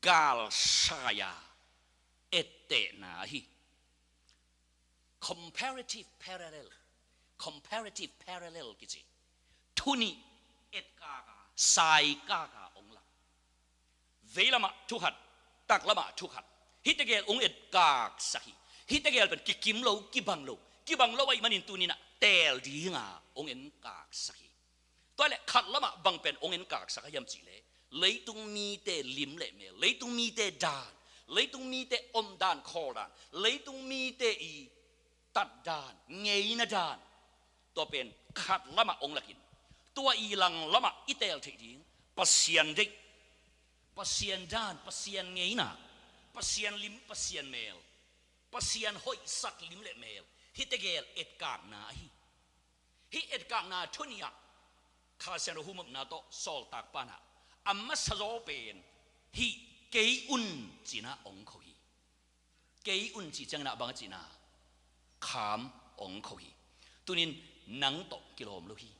กาลชายาเอเตนาฮี comparative parallel กิจิทุนีเอ็ดกากาไซกากาองละเวลามาทุกขัดตักละมาทุกขัดฮิตเกลองเอ็ดกากสักฮีฮิตเกลเป็นกิมโลกิบังโลไว้มันอินตูนี่นะเตลดีงาองเอ็นกากสักฮีตัวแหละขัดละมาบังเป็นองเอ็นกากสักยามจีเลเลยตุงมีเตลิมเละเมลเลยตุงมีเตดานเลยตุงมีเตอมดานคอดานเลยตุงมีเตอีตัดดานเงยนาดานตัวเป็นขัดละมาองละกินตัวอีหลังละมาอิเตลทีดิ้งปัสยันเด็กปัสยันดานปัสยันเงยนาปัสยันลิมปัสยันเมลปัสยันหอยสักลิมเละเมลฮิตเกลเอ็ดกากนาฮิเอ็ดกากนาทุนียข้าเซนหุมนาโตโซลตากปานาอามาสโลเป็นฮีเกย์อุนจีน่าองเขาฮีเกย์อุนจีจังน่ะบางจีน่าขามองเขาฮีตัวนี้นังโตกิโลมโลฮี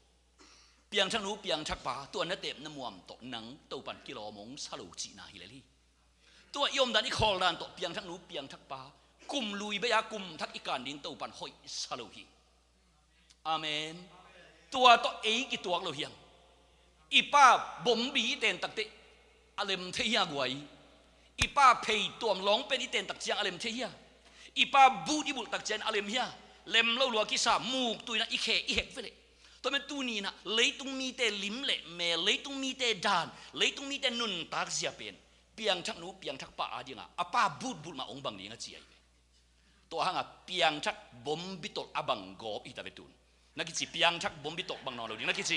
เปียงชักหนูเปียงชักปาตัวนั้นเต็มน้ำมวมโตนังโตปันกิโลมงสโลจีน่าฮีเลยฮีตัวยมดันอีคอลดานโตเปียงชักหนูเปียงชักปากุมลุยเบียกุมทักอีการดิ้งโตปันหอยสโลฮีอาเมนตัวโตเอกิตัวโลฮีอีป้าบ่มบีเต็นตักเต อเลมเทียกวยอีป้าเพย์ตัวมล้องเป็นอีเต็นตักเจียงอเลมเทียอีป้าบูดอีบุตักเจียงอเลมเฮียเลมเล่าลัวกิสามูกตุยนะอีเคอีเฮกเฟลตัวเป็นตัวนี้นะเลยตุงมีแต่ลิมเละแม่เลยตุงมีแต่ดานเลยตุงมีแต่นุนตักเสียเป็นเปียงทักนูเปียงทักป้าอาดิงะอาป้าบูดมาองบังนี้งะเจียตัวหางเปียงทักบอมบิตกอบังกอบอีตาเวตุนนักกิจเปียงทักบอมบิตกบังนอนเราดีนักกิจ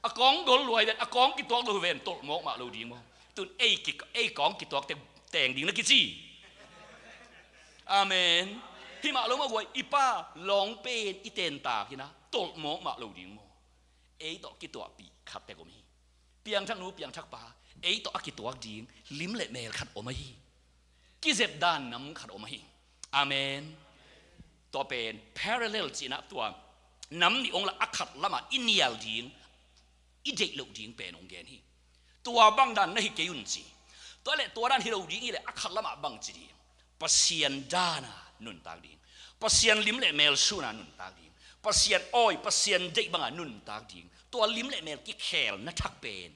อากองโดนรวยเป็นอากองกิตัวเราเวนตกหมอกมาเราดีมั้งตุนไอ้กองกิตัวแต่งดีนักกิจอาเมนที่มาเรามาไว้อีป้าลองเป็นอีเตนตาที่นะตกหมอกมาเราดีมั้งไอ้ตัวกิตัวปีขัดแต่ก็มีเปียงทักนูเปียงทักป้าไอ้ตัวกิตัวดีลิ้มเละเมลขัดออกมาฮีกิเจ็บด้านน้ำขัดออกมาฮีอาเมนตัวเป็น parallel จีนะตัวน้ำนี่องละอักขัดละมาอินเนียลดีอีเด็กเหล่าดิ้งเป็นองค์แกนี่ตัวบางด้านนี่เกี่ยุนจีตัวเล็ตัวด้านที่เราดิ้งนี่แหละอักขัดละมาบางจีดีปัสยานด้านะนุนตากดิ้งปัสยานลิมเละเมลสูนะนุนตากดิ้งปัสยานอ้อยปัสยานเด็กบางนุนตากดิ้งตัวลิมเละเมลกิแขลนัทักเป็น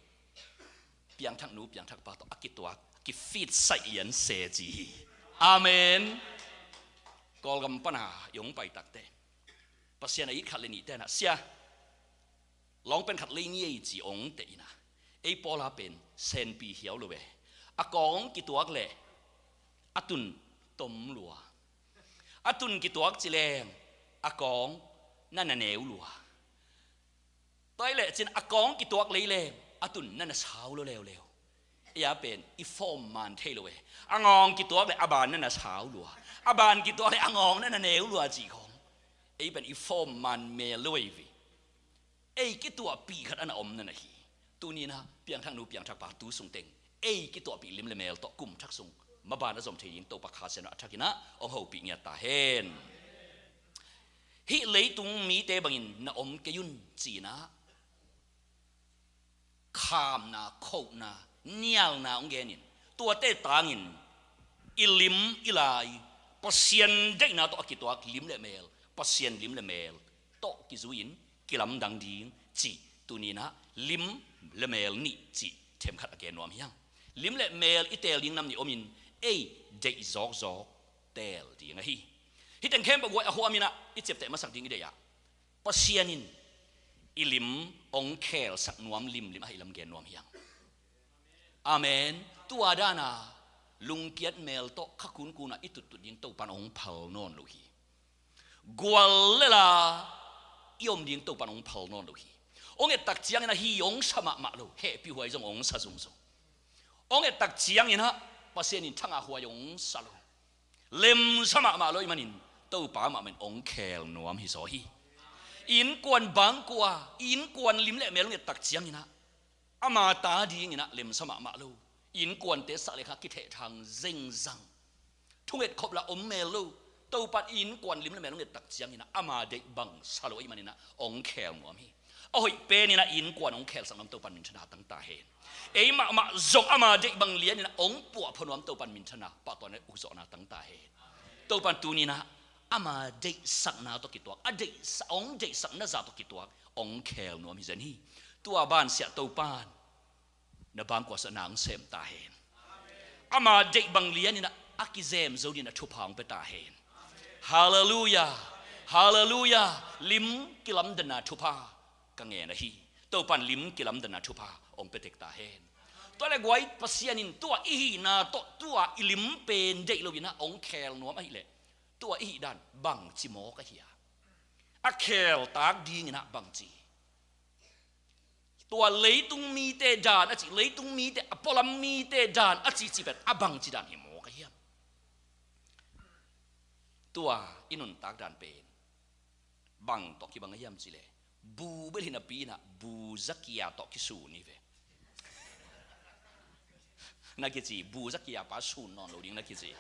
เปียงทักนูเปียงทักปาตัวอักกิตัวกิฟีดใส่ยันเสจีอาเมนกอลกำปัญหายงไปตักเตปัสยานไอ้ขัดเลนี่เตนะเสียลองเป็นขัดเลยนี่จีองเตนะไอ้ปอลาเป็นเซนปีเหียวเลยอากองกิตัวกเล่อตุนตมลัวอตุนกิตัวกจีแรงอากองนั่นน่ะเหนียวลัวต้อยเล่จินอากองกิตัวกเลยแรงอตุนนั่นน่ะเช้าเร็วอย่าเป็นอีฟอร์มมันเทเลยอางองกิตัวกเลยอาบานนั่นน่ะเช้าลัวอาบานกิตัวเลยอางองนั่นน่ะเหนียวลัวจีของไอ้เป็นอีฟอร์มมันเมลวยวิไอ้กิตัวปีขัดอันอมนั่นน่ะฮีตัวนี้นะเปียงทางนู้เปียงทางป่าตูสุงเต็งไอ้กิตัวปีลิมเลเมลตอกลุ่มทักสุงมาบานอสมเทียงตัวปากคาเสนาทักกินะองเฮาปีเงียตาเฮนฮิเลยตุงมีเตบังินนะอมเกยุนจีนะขามนะโคนะเนียลนะองเกนินตัวเตตางินอิลิมอิลายปัสยันได้นะตอกิตัวลิมเลเมลปัสยันลิมเลเมลตอกิจุอินกิลำดังดีจีตัวนี้นะลิมเลเมลนี่จีเทมขัดอเกนวมยังลิมเลเมลอิเตลิงนำนี่อมินเอเดย์จอกเตลดีไงฮิตันเข้มบอกว่าหัวมินะอิเจ็บแต่มาสักดิ้งอีเดียปัสยันินอิลิมองเคลสักนวมลิมให้ลำเกนนวมยังอาเมนตัวด้านาลุงเกียรเมลโตขคุณกูนะอิตุยิงตัวปันองเพลนอนลุฮีกวลเลลายอมยิงตัวปันองเพลนอนลุฮีองเอตักเจียงนะฮิยงสมามาลุเฮปิหวยจงองสะสงสองเอตักเจียงนะปัสยันินทั้งอาหัวยงสะลุเลมสมามาลุยมันินตัวป้ามาเป็นองเคลนวมฮิโซฮีอินกวนบางกว่าอินกวนลิมเละเมลเนี่ยตักเจียงนี่นะอามาตาดีนี่นะเลมสมามาลูอินกวนเตสอะไรครับกิเททางเซิงซังทุกเอ็ดครบละอมเมลูตัวปัดอินกวนลิมเละเมลเนี่ยตักเจียงนี่นะอามาเด็กบังสโลอีมันนี่นะองเคลมัวมีโอ้ยเปนี่นะอินกวนองเคลสังน้ำตัวปันมินชนะตั้งตาเห็นเอ้ยมาจงอามาเด็กบังเลี้ยนี่นะองปัวพนวมตัวปันมินชนะปะตอนนี้อุจจาระตั้งตาเห็นตัวปันตัวนี้นะอามาเด็กสักนาตัวกิตัวอเด็กองเด็กสักนาซาตัวกิตัวองเคลนัวมิเจนี่ตัวบ้านเสียตัวบ้านนบางกว่าสนางเสมตาเห็นอามาเด็กบังเลียนี่นะอากิเซมโจดินะทุพางไปตาเห็นฮาเลลูยาฮาเลลูยาลิมกิลัมดนาทุพากังเงนะฮีตัวปันลิมกิลัมดนาทุพาองไปเด็กตาเห็นตัวเล็กไว้ปัสยานินตัวอีนาตัวอิลิมเป็นเด็กเราวินะองเคลนัวไม่เลยตัวอีดันบังจิโมกะเฮียอะเคลตากดีงี้นะบังจีตัวเลยตุงมีเตจานอะจิเลยตุงมีเตอปอลัมมีเตจานอะจิจิเป็ดอะบังจีดันหิโมกะเฮียตัวอินุนตากดันเป็นบังตอกิบังเฮียมจิเลบูเบลินาปีนะบูซักยาตอกิสูนี่เวนักกิจีบูซักยาปาสูนนอนโลดิ้งนักกิจี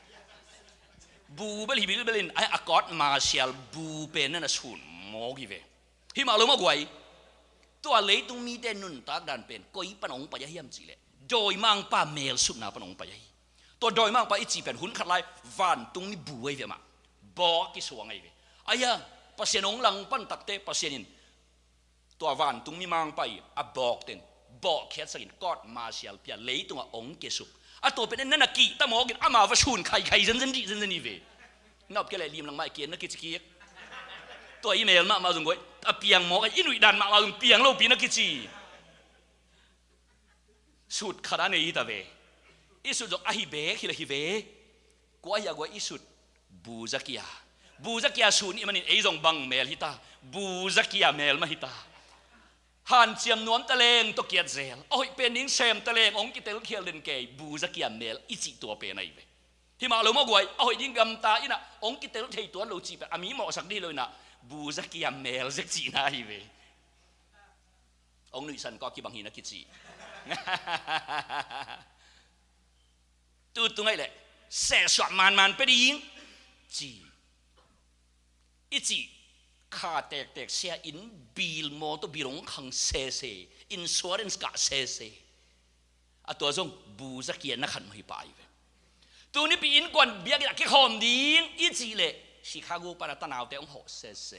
บูเบลิบิลเบลินไออากอดมาเชียลบูเป็นนั่นนะสูนโมกิเวที่มาลงมาไว้ตัวเลยตรงมีแต่นุนตากดันเป็นก็อีปนองปะยะเฮียมจีเลโดยมังป้าเมลสุดนาปนองปะยะตัวโดยมังป้าอีจีเป็นหุ่นขัดไล่วันตรงมีบูไว้เวมาบอกกิสวงไอเวอายะปัสยานองหลังปั้นตักเตปัสยานินตัววันตรงมีมังไปอะบอกเต็น บอกแค่สักกอดมาเชียลเปียเลยตัวองค์เกสุอะตัวเป็นนั่นนักกีตามองกินอามาวชูนใครเจนนี่เวนับแค่เลยลิมลังไม่เกียนนักกิจกีตัวอีเมลมาตรงก้อยเปียงหมอกอินุยดันมาตรงเปียงเราปีนักกิจสุดขนาดนี้ตาเวอิสุดจากอหิเบฮิลฮิเวกว่าอย่างว่าอิสุดบูจักยาสุนอีมันนี่ไอ้จงบังเมลฮิตาบูจักยาเมลมาฮิตาหันเจียมนวมตะเลงตกเกียดเซลโอ้ยเป็นนิ้งเซมตะเลงองกิเตลเคียลเลนเกย์บูจักยาเมลอิจิตัวเป็นไงเวที่มาเราเมื่อไงโอ้ยยิ่งกำตาอินะองกิเตลเทตัวเราจีบอามีหมอสักดีเลยนะบูจักยาเมลสักจีน่าฮิเวองนุยสันก็กีบังหินักกิจีตูตรงไหนเลยเสสวมันไปได้ยิงจีอีจีข้าแตกเสียอินบิลโมตัวบิลงขังเซอินชัวรันส์กะเซอะตัวจงบูจักเกียนนักขันไม่ไปตัวนี้ปีอินก่อนเบียกแค่หอมดิ้งอีจีเลยชิคาโกปาราตานาวแต่องหอเซ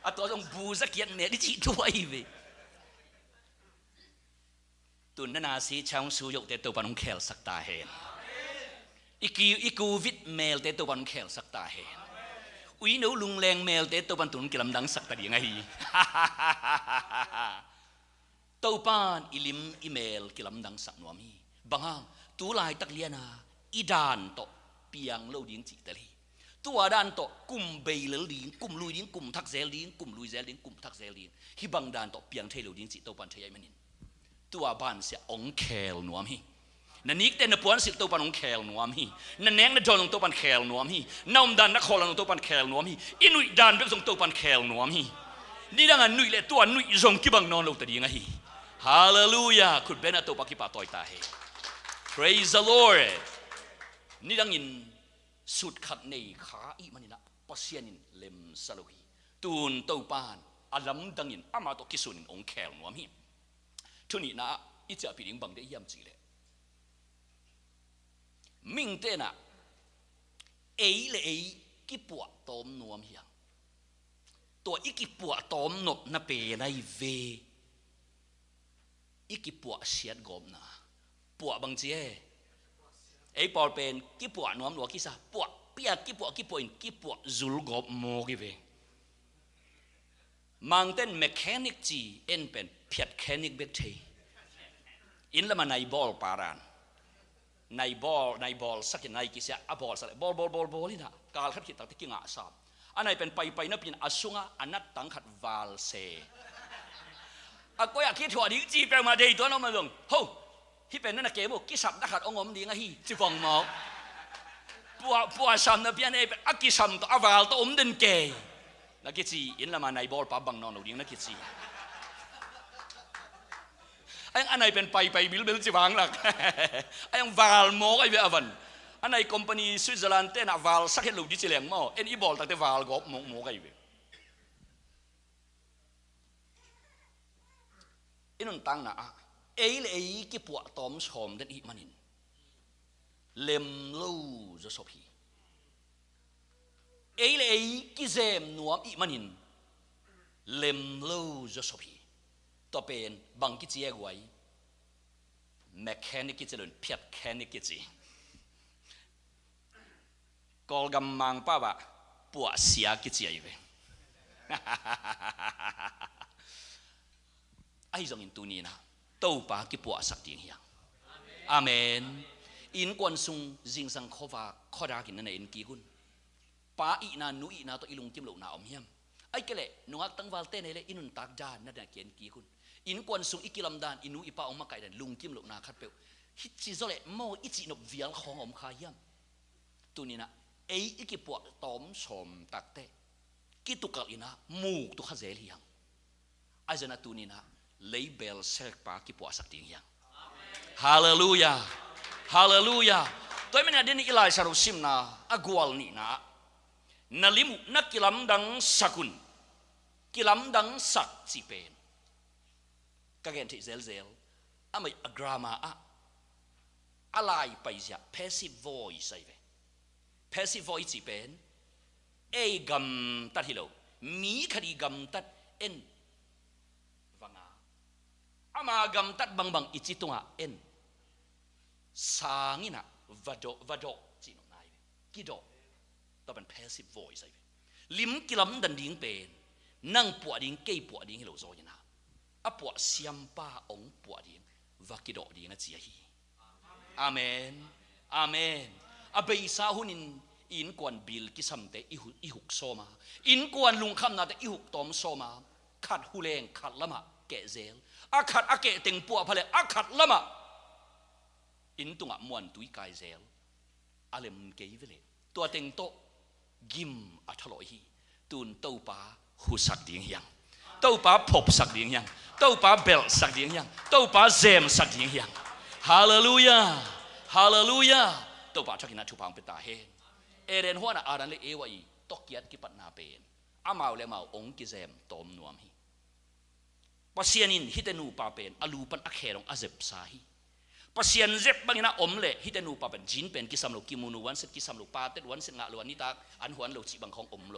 อะตัวจงบูจักเกียนเนี่ยอีจีตัวอีเวตุนนาสีช่างสุยกแต่ตัวปันของเคลสักตาเห็นอีกูวิดเมลแต่ตัวปันของเคลสักตาเห็นอุยนูลุงแรงเมลแต่ตัวปันตุนกิลำดังสักตาดีไงตัวปันอิลิมอีเมลกิลำดังสักนัวมีบางฮังตัวลายตักเลียนาอีดานโตเปียงเล่าดิ้งจิตลีตัวดานโตกุมเบลดิ้งกุมลุยดิ้งกุมทักเซลดิ้งกุมลุยเซลดิ้งกุมทักเซลดิ้งฮิบังดานโตเปียงเทลดิ้งจิตตัวปันเทยมันนินตัวบ้านเสียองเคลนัวมีนั่นนิกแต่นปวนสิตัวปันองเคลนัวมีนั่นแนงนั่นจอนตัวปันเคลนัวมีน้อมดันนักขอลังตัวปันเคลนัวมีอินุยดันเป็นส่งตัวปันเคลนัวมีนี่ดังอันนุยเลยตัวนุยส่งกิบังนอนลงแต่ดีไงฮาเลลูยาคุณเป็นตัวปักกิปาตอยตาเฮ praise the Lord นี่ดังอินสุดขัดในขาอีมันนี่นะปัสเซียนินเลมซาลุฮีตูนตัวปานอลัมดังอินอามาตกิสุนินองเคลนัวมีทุนี่นะอีจะปีนิงบังได้ยามจีเลยมิงเตนะเอ๋เลยกิปวดตอมนวมเฮียงตัวอีกิปวดตอมนบนาเปไรเวอีกิปวดเสียดกอมนะปวดบางเจ้ไอ้ปอลเป็นกิปวดนวมหลวงกิซาปวดเปียกิปวดกิปวดจุลกอบโมกิเวมังเต้นเมคานิกจีเอ็นเป็นเพียดแคนิกเบกเทอินละมันในบอลปารานในบอลสักอย่างในกิเสียบอลสักบอลนี่นะการขัดขีดตัดที่งาสามอันไหนเป็นไปนับเป็นอสุงะอันนัดตั้งขัดวาลเซอะก็อยากคิดถั่วดิ้งจีเป็นมาเดียตัวน้องมาลงโหที่เป็นนั่นนะเก๋บอกกิสับนักขัดองมดีไงฮีจีฟองหมอกปัวซ้ำนะเพี้ยนเอเป็นอักิซ้ำตัวอวาลตัวอมเดินเก๋นักกิจีอินละมันในบอลปะบังนอนหนูดิ้งนักกิจีไอ้อันไหนเป็นไปบิลจีวังหลักไอ้ยังวาลโมกไอ้เวอวันอันไหนคอมพานีสวิตเซอร์แลนด์เต้นวาลสักเฮลูดิจิเลงโมเอ็นอีบอลตั้งแต่วาลก็โมกไอ้เวอินุนตั้งนะเอ้เลยกี่ปวดตอมชมเด็ดอีมันนินเลมลูจะสบีเอ้เลยกี่เซมนัวอีมันนินเลมลูจะสบีตัวเป็นบังกิจเยกไว้แมคแคนิกกิจเลยเพียดแคนิกกิจกอลกำมังป้าบะปวดเสียกิจเยไปไอ้จงอินตูนีนะตัวป้ากิปวดสักทีเฮียอาเมนอินกวนซุงจิงสังขวาข้อดากินนั่นเองกี่กุนป้าอีนานุอีนาตัวอิลุงจิมโลนาอมเฮียมไอ้เกล่นุ่งอักตั้งวาลเต้นเลยอินุนตักจานนั่นเองเกียนกี่กุนอินกวนซุงอิกิลำดานอินุอิป้าอมมาไก่ดันลุงจิมโลนาคัดเปลฮิจิโซเลโมอิจินบเวียลของอมขายยมตัวนี้นะไอ้อิกิปวดตอมชมตักเตกิตุกัลอินะมูกตุขเซลียงไอ้เจนาตัวนี้นะเลเบลเซกปากิปวดสักทีเฮียงฮาเลลูยาฮาเลลูยาตัวมันเดนี่อิลายสรุสิมนะอากวลนี่นะนาลิมุนักกิลำดังสักุนกิลำดังสักจีเป็นกางเกงที่เซลอะไม่กรามาอะไรไปเสีย passive voice ใช่ไหม passive voice จีเป็นกำตัดฮิโลมีคดีกำตัดเอ็นวังอา อามากำตัดบังอิจิตุงะเอ็นสางินะวาโดจีนนายกิโดตัวเป็น passive voice ไอ้ลิมกิลำดันดิ้งเป็นนั่งปวดดิ้งเกยปวดดิ้งให้เราโซยนะอะปวดเสียมป้าองปวดดิ้งวากิโดดิ้งนะเจียฮีอาเมนอาเมนอาเบย์ซาหุนินอินกวนบิลกิสัมเตอิหุกโซมาอินกวนลุงคำนาเตอิหุกตอมโซมาขัดหูเลงขัดละมะเกะเซลอาขัดอาเกะเต็งปัวพะเลอาขัดละมะอินตุงะมวนตุยกายเซลอาเลมเกยเวเลตัวเต็งโตกิมอัทลอยฮีตุนเต้าป้าหูสักเดียงยังเต้าป้าพบสักเดียงยังเต้าป้าเบลสักเดียงยังเต้าป้าเซมสักเดียงยังฮาเลลูยาฮาเลลูยาเต้าป้าชักกินาชุพังเปตาเฮเอเรนหัวน่ะอารันเลเอวายตกเกียรกิปัตนาเป็นอามาเลมาองกิเซมตอมนวมฮีปัสยานินฮิเตนูปาเป็นอลูปันอักเขรองอาเซบซาฮีปัสยันเจ็บบางนะอมเล่ฮิเตนูปาเป็นจินเป็นกิสามโลกิมูนูวันเสร็จกิสามโลปาเต็ดวันเสร็จงะโลวันนี้ตาอันหัวโลจิบังของอมโล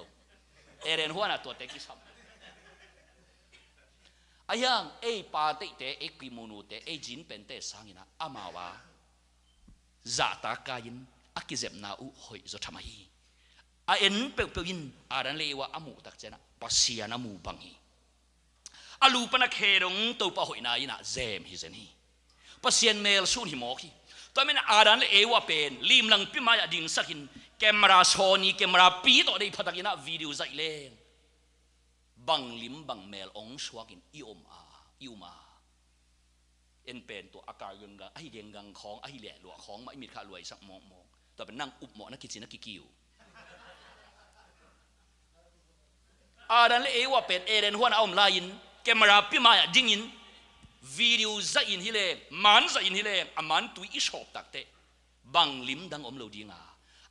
เอเรนหัวน่ะตัวเตกิสามอายังเอปาเตเตเอกิมูนูเตเอจินเป็นเตสังนะอามาวาจาตากายินอักกิเจ็บนาอุหอยจดทำไมอาเอ็นเปลยินอารันเลวะอามูตักเจนะปัสยานามูบังฮีอาลูปันอักเขรองตัวปะหอยนายินะเจมฮิเซนีปัสยันเมลซูนหิมอกีตัวมันอารันเลวะเป็นลิมลังพิมายดินสักินแคมราโซนีแคมราปีต่อได้พัฒกินะวิดีโอใจเล่งบังลิมบังเมลองสวากินอิอมอิวมาเอ็นเป็นตัวอากาศยังกังไอเดียงกังของไอเหล่หลวของไม่มีค่ารวยสักมองตัวเป็นนั่งอุบหมอนักกิจนักกิวอารันเลวะเป็นเอเรนหัวน่ะอมลายินแคมราพิมายดิ้งยินวิดีโอจะอินฮิเลมันจะอินฮิเลอามันตุยอิชอบตักเตบังลิมดังอมโลดีงา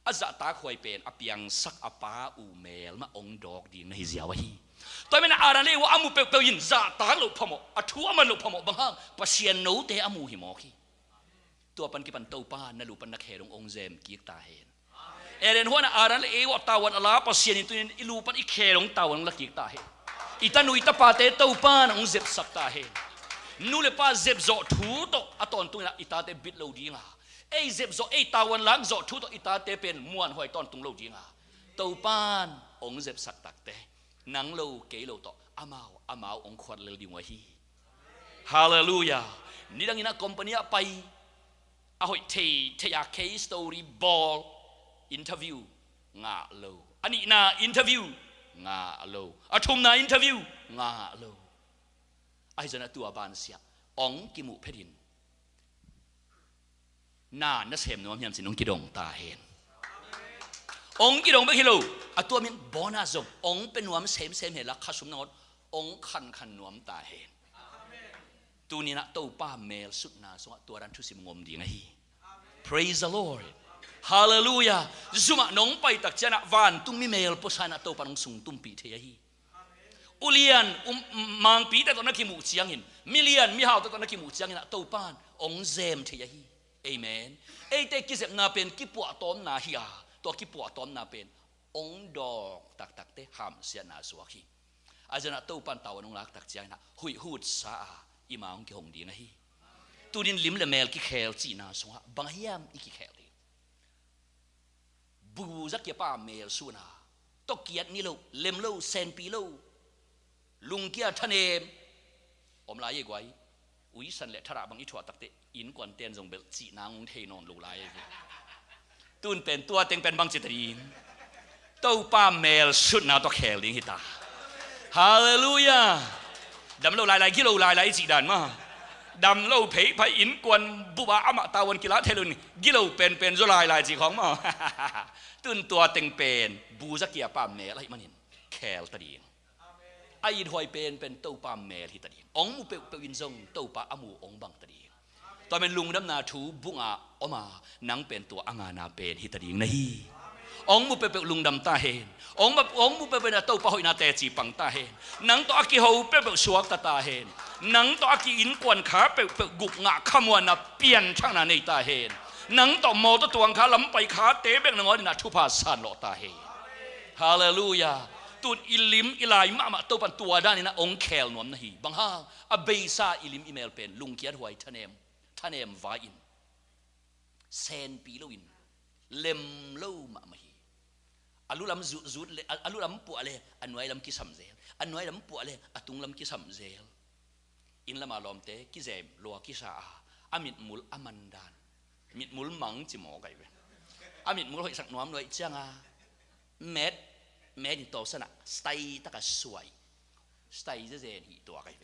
อาจะตาคอยเป็นอเปียงสักอปาอูเมลมาองดอกดีในเสียวะฮีตัวมันอารันเลวะอามูเปลยินจะตาลุพมอทัวมันลุพมบางห้างปัสยานโนเตอามูหิมอคีตัวปันกิปันเต้าป้านนลุปันนักเฮรงองเซมกีกตาเฮนเอเรนหัวน่ะอารันเลวะตาวันอลาปัสยานิตุนอิลูปันอิเครงตาวันละกีกตาเฮอิตานุอิตาปาเตเต้าป้านองเซบสับตาเฮนูเลป้าเจ็บจ่อทูโตอะตอนตุงละอิตาเตบิดโลดีงาเอเจ็บจ่อเอตาวันหลังจ่อทูโตอิตาเตเป็นมวนหอยตอนตุงโลดีงาเต้าปานองเจ็บสักตักเตนังโลเกโลโตอามาวองขวัญเลดีงวะฮีฮาเลลูยานี่ดังนี้นะคอมพานีไปอะหอยเทยาเคสสตอรี่บอลอินเทอร์วิวงาโลอันนี้นะอินเทอร์วิวงาโลอะทุมนะอินเทอร์วิวงาโลไอ้เจ้าหน้าตัวบานเสียองกิมุเพดินน่านักเสมนวมยันสินองกิดงตาเห็นองกิดงไปฮิโลอะตัวมินบอนาซงองเป็นนวมเสมเห็นละข้าสมนอดองคันนวมตาเห็นตัวนี้นะตัวป้าเมลสุดนาสงตัวรันทุสิมงมดีไง Praise the Lord Hallelujah จุมาน้องไปตักเจนะวันตุ้มมีเมลปุษานะตัวปนองสุงตุ้มปีเทียฮีอุเลียนมังปีแต่ตอนนั้นขี้หมูเชียงหินมิเลียนมีหาวแต่ตอนนั้นขี้หมูเชียงหินตัวป้านองเซมเทียฮีเอเมนเอเตกิเซมนาเป็นกิปัวตอมนาฮิอาตัวกิปัวตอมนาเป็นองดอกตักเตหามเสียนาสวาคีอาจารย์ตัวป้านตาวันงลักตักเจียนะหุยหูดสาอิมาองกิหงดีนะฮีตัวดินลิมเลเมลกิเคลจีนาสวะบางยามอีกิเคลดีบูจักเกี่ยป้าเมลสุนาตกเกียรนี่โลเลมโลเซนปีโลลุงเกียร์ทะเนมอมลายยังไงอุ้ยสันเละทาราบางอิทวตักเตอินกวนเตียนจงเบลจีนางเทนอนลูลายตุนเป็นตัวเต็งเป็นบางจิตรีนตัวป้าเมลสุดนาตัวแขลลิงฮิตาฮาเลลูยาดำโลลายกิโลลายจีดันมาดำโลเผยไปอินกวนบุบะอมตาวันกิลาเทลุนกิโลเป็นจุลายจีของมาตุนตัวเต็งเป็นบูจักเกียป้าเมลอะไรมันเห็นแขลตะดีไอ้ถอยเป็นเต้าปามเมลที่ตะดีองมูเปวินซงเต้าปาอมูองบังตะดีตอนเป็นลุงดำนาทูบุงอาอมานังเป็นตัวอ่างนาเป็นที่ตะดีนี่องมูเปลุงดำตาเฮนองมูเปเป็นเต้าปาหอยนาเตจีปังตาเฮนนังตัวอากิฮูเปสวกตาเฮนนังตัวอากิอินกวนขาเปกุกงะขมวนาเปลี่ยนช่างนาในตาเฮนนังตัวโมตัวงขาล้ำไปขาเตะเบงนงอดินาทุพาสานโลตาเฮนฮาเลลูยาต ตุนอิลิมอิลายมาตัวปันตัวด้านนี้นะองเคลนวมนะฮีบางฮ่าอเบซาอิลิมอิเมลเป็นลุงเกียรหวยท่านเอมวาอินเซนปีโลอินเลมโลมาฮีอาลุลำจุดเลยอาลุลำปัวเลยอันไว้ลำกิสัมเซลอันไว้ลำปัวเลยอาตุงลำกิสัมเซลอินละมาลอมเตกิเซมลัวกิซาอามิดมุลอามันดานมิดมุลมังจิโมไกเวอามิดมุลหอยสักน้อมหน่อยจังอาเม็ดนี่โตสนะสไตล์ตะกะสวยสไตล์เจนหีตัวไกเว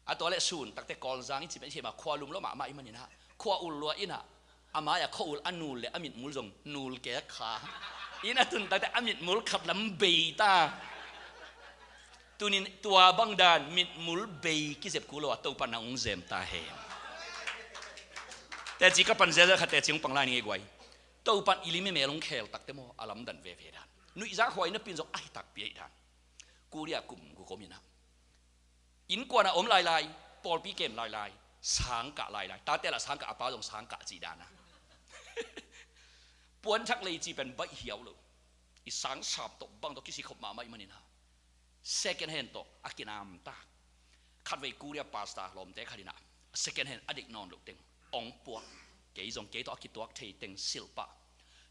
อาตัวเล็กศูนย์ตั้งแต่ก่อนจางนี่จิเป็นเชมาควาลุมแล้วมาอิมันนี่นะควาอุลลัวอินะอามาอยากควาอุลอันนูลเลยอามิดมุลจงนูลแก่ขาอินะตุนตั้งแต่อามิดมุลขับลำเบยตาตัวนี้ตัวบังดานมิดมุลเบยกิเจ็บกูลัวตัวปันองเซมตาเฮมแต่จีก็ปันเจอขัดแต่จิงปังลายนี่ไงตัวปันอิลิเมเมลงเคลตักเตโมอาลัมดันเวเวดานนุยจากหอยนับเป็นจงไอตักเปียดานกูเรียกกลุ่มกูก็มีนะอินกว่านะอมลายปอลปีเกมลายสังกะลายตาแต่ละสังกะอาป้าจงสังกะจีดานะปวนชักเลยจีเป็นใบเหี่ยวเลยอีสังสาบตกบังตกกิสิขบมาไม่มันนี่นะsecond hand ตกอากินามตาขัดไว้กูเรียกพาสต้าลมแต่ขัดนะ second hand อดีตนอนลูกเต็งองปวกเกี่ยจงเกี่ยตัวคิดตัวเทเต็งศิลปะ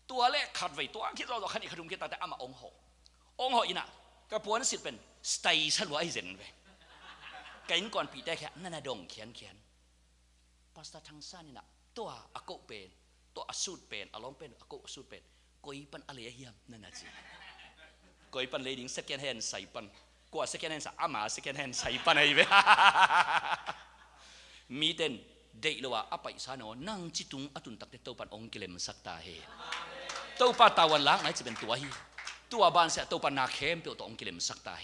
ตัวแรกขัดไว้ตัวคิดเราขัดอีกขดุมคิดแต่อามาองหออินะกระปวนสิเป็นสไตล์ฉันว่าไอ้เจนไปไก่ก่อนปีแต่แค่นั่นน่ะดงเขียนพาสต้าทางซ่านี่นะตัวอากุเป็นตัวอสูดเป็นอารมณ์เป็นอากุอสูดเป็นกุยปันอะไรเฮียมนั่นน่ะจีกุยปันเลยดิ้ง second hand ใส่ปันกว่า second hand ใส่อามา second hand ใส่ปันอะไรไปมีเต้นเด็กเลยว่าอภัยสานอนั่งจิตุงอตุนตักเตตัวปันองกิเลมสักตาเฮตัวปัตตาวันล้างไหนจะเป็นตัวฮีตัวบ้านเสียตัวปันนาเข้มตัวองกิเลมสักตาเฮ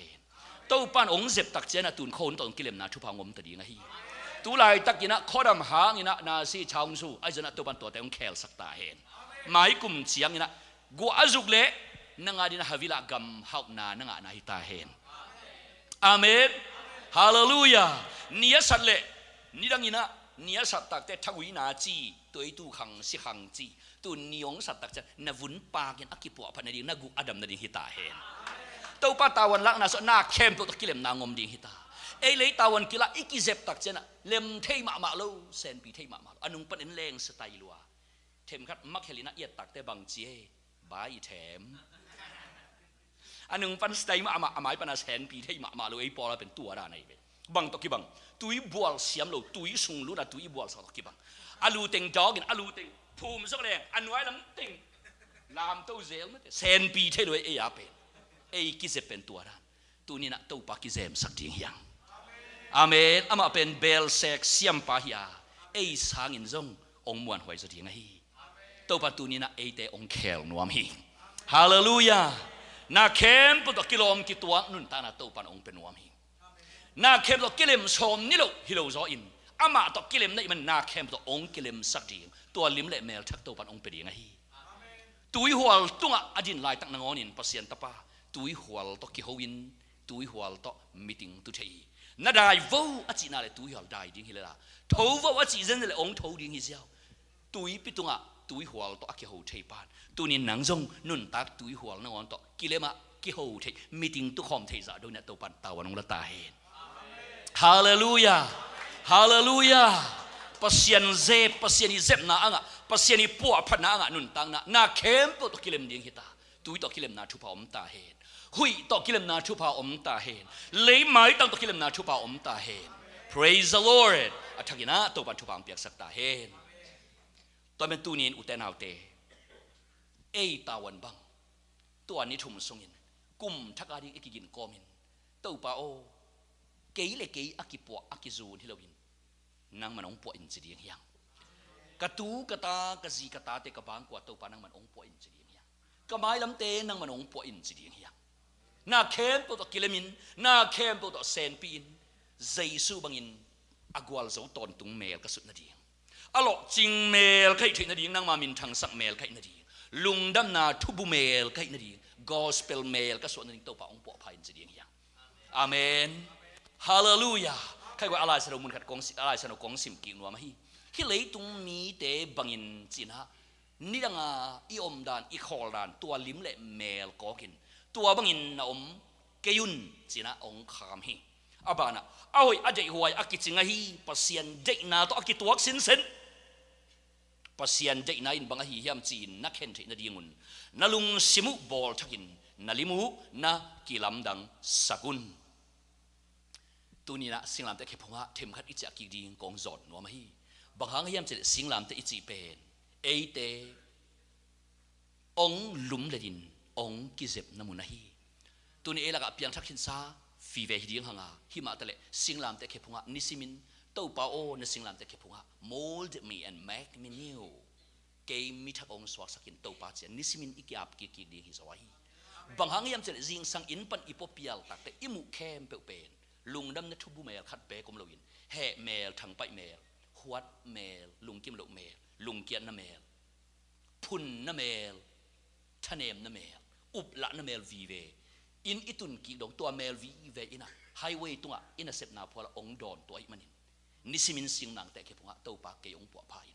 ตัวปันองเจ็บตักเจนะตุนโคนตัวองกิเลมนาทุพางมตดีไงฮีตัวลายตักกินะข้อดำหางกินะนาซีชาวสู้ไอ้เจนะตัวปันตัวแต่องเคลสักตาเฮหมายกลุ่มเชียงกินะกัวจุกเละนังอาดินะฮาวิลากรรมฮาวนานังอาณาฮิตาเฮนอาเมนฮาเลลูยานี่สัตเละนี่ดังกินะนี่สัตตักแต่ทักวินาจีตัวไอ้ตู้ขังสิขังจีตัวนิยงสัตตักจะนวุ่นปากินอักิปวะพันนาดีนักุอดัมนาดีฮิตาเฮนตัวป้าตาวันลักนาสนาเข้มตัวตะกิเลมนางอมดีฮิตาเอเลยตาวันกิละอิกิเจ็บตักเจนะเลมเทยมาโลเซนปีเทยมาอันนุ่งปันเอ็นแรงสไตล์ลัวเทมคัดมักเฮลินะเอียดตักแต่บางเจียบายแถมอันนุ่งปันสไตล์มาหมายปันเซนปีเทยมาโลไอปอลเป็นตัวด้านไหนบังตะกี้บังตุยบัวเสียมโลตุยสุงลุนะตุยบัวสักตะกี้บังอาลูเต็งจอกินอาลูเต็งภูมิสักแรงอันไว้ลำเต็งลามเต้าเซลมั้ยเซนปีเทเลยเอียเป็นเอกิเซเป็นตัวด้านตัวนี้นะตัวปากิเซมสักทีอย่างอาเมนอามาเป็นเบลเซกเสียมปาฮิยาเอสางอินซงองมวนหวยสักทีไงตัวปัตตุนี้นะเอเตองเคลนวมฮีฮาเลลูยานาเข้มปุตตะกิโลมกิตัวนุนตานาตัวปันองเป็นนวมฮีนาเข้มตัวกิเลมสมนี่โลฮิโลซออินอามาตัวกิเลมนี่มันนาเข้มตัวองกิเลมสักทีตัวลิมเละเมลทักตัวปันองเป็นยังไงตุยหัวตุงะอดินลายตักนางอนินปัสยันตะปาตุยหัวตัวกิโฮวินตุยหัวตัวมิติงตุเทยนาได้วูอาจีนาเลตุยหัวได้ดิ้งฮิเลล่าทูวูอาจีเจนเลองทูดิ้งฮิเซียวตุยปิตุงะตุยหัวตัวกิโฮเทยปานตุนินนังซงนุนตักตุยหัวนางอนตัวกิเลมะกิโฮเทยมิติงตุคอมเทยซาโดนตัวปันตาวันองละตาเฮนฮาเลลูยาฮาเลลูยาpasien izep na anga pasien i po phat na anga nun tang na khem po to kilem ding hita tui to kilem na thu pa om ta hen hui to kilem na thu pa om ta hen lei mai tang to kilem na thu pa om ta hen praise the lord athagina to pa thu pa om piak sak ta hen to men tu nin uten autte ei tawan bang to ani thum sungin kum thakari ekigin komin to pa o kei le kei akipo akizun hilowin nang manong po in sidiyang yang katu kata kazi kata te kabang kwa to pa nang manong po in sidiyang yang kamay lam te nang manong po in sidiyang yang na kem po to kilemin na kem po to senpin jaisu bangin agwal zo ton tung mel kasut na ding alo ching mel kai thei na ding nang mamin thang sak mel kai na ding lungdam na thubu mel kai na ding gospel mel kasut na ding to pa ong po pa in sidiyang yang amen hallelujahใครว่าอะไรสนุกมันขัดกงอะไรสนุกกงสิมกิ่งนัวมาฮิเลยตรงมีแต่บังอินจีนะนี่ดังอีอมดานอีคอลดานตัวลิ้มเละเมลก็กินตัวบังอินนะอม ยุนจีน่าองคามฮีอาบานะเอาไว้อาเจหวยอากิจิงฮีปัสยันเจนาตัวอากิตัวสินเซนปัสยันเจนาอินบังฮียามจีนนักเห็นที่นาดีงุนนาลุงสิมุบอลทักินนาลิมูนากิลัมดังสกุลตัวนี้นะสิงลามแต่แค่พงะเทมขัดอิจฉากิดีกองจอดนัวมาฮีบางครั้งยามจะสิงลามแต่อิจิเป็นเอเตองลุมเลดินองกิเจ็บน้ำมุนฮีตัวนี้เอลักเปียงทักขินซาฟีเวฮิดีงหังาหิมาตะเลสิงลามแต่แค่พงะนิสิมินเต้าปาโอนสิงลามแต่แค่พงะ mold me and make me new เกมมิทักองสวากสักินเต้าปาเจนิสิมินอีกอาบกิกิดีฮิสวาฮีบางครั้งยามจะจิงสังอินปันอิปเปียลตักแต่อิมุเข้มเปเป็นลุงดำนัทุบุเมลขัดเปกมลวินแห่เมลทางไปเมลหวดเมลลุงกิมโลเมลลุงเกียนนเมลพุนนเมลทะเนมนเมลอุบละนเมลวีเวอินอิตุนกีดงตัวเมลวีเวอินะไฮเวย์ตัวอินะเซปนาพอละองดอนตัวอิมันนิสิมินสิงนางแต่เก็บงะเต้าปากเกยองปวพาย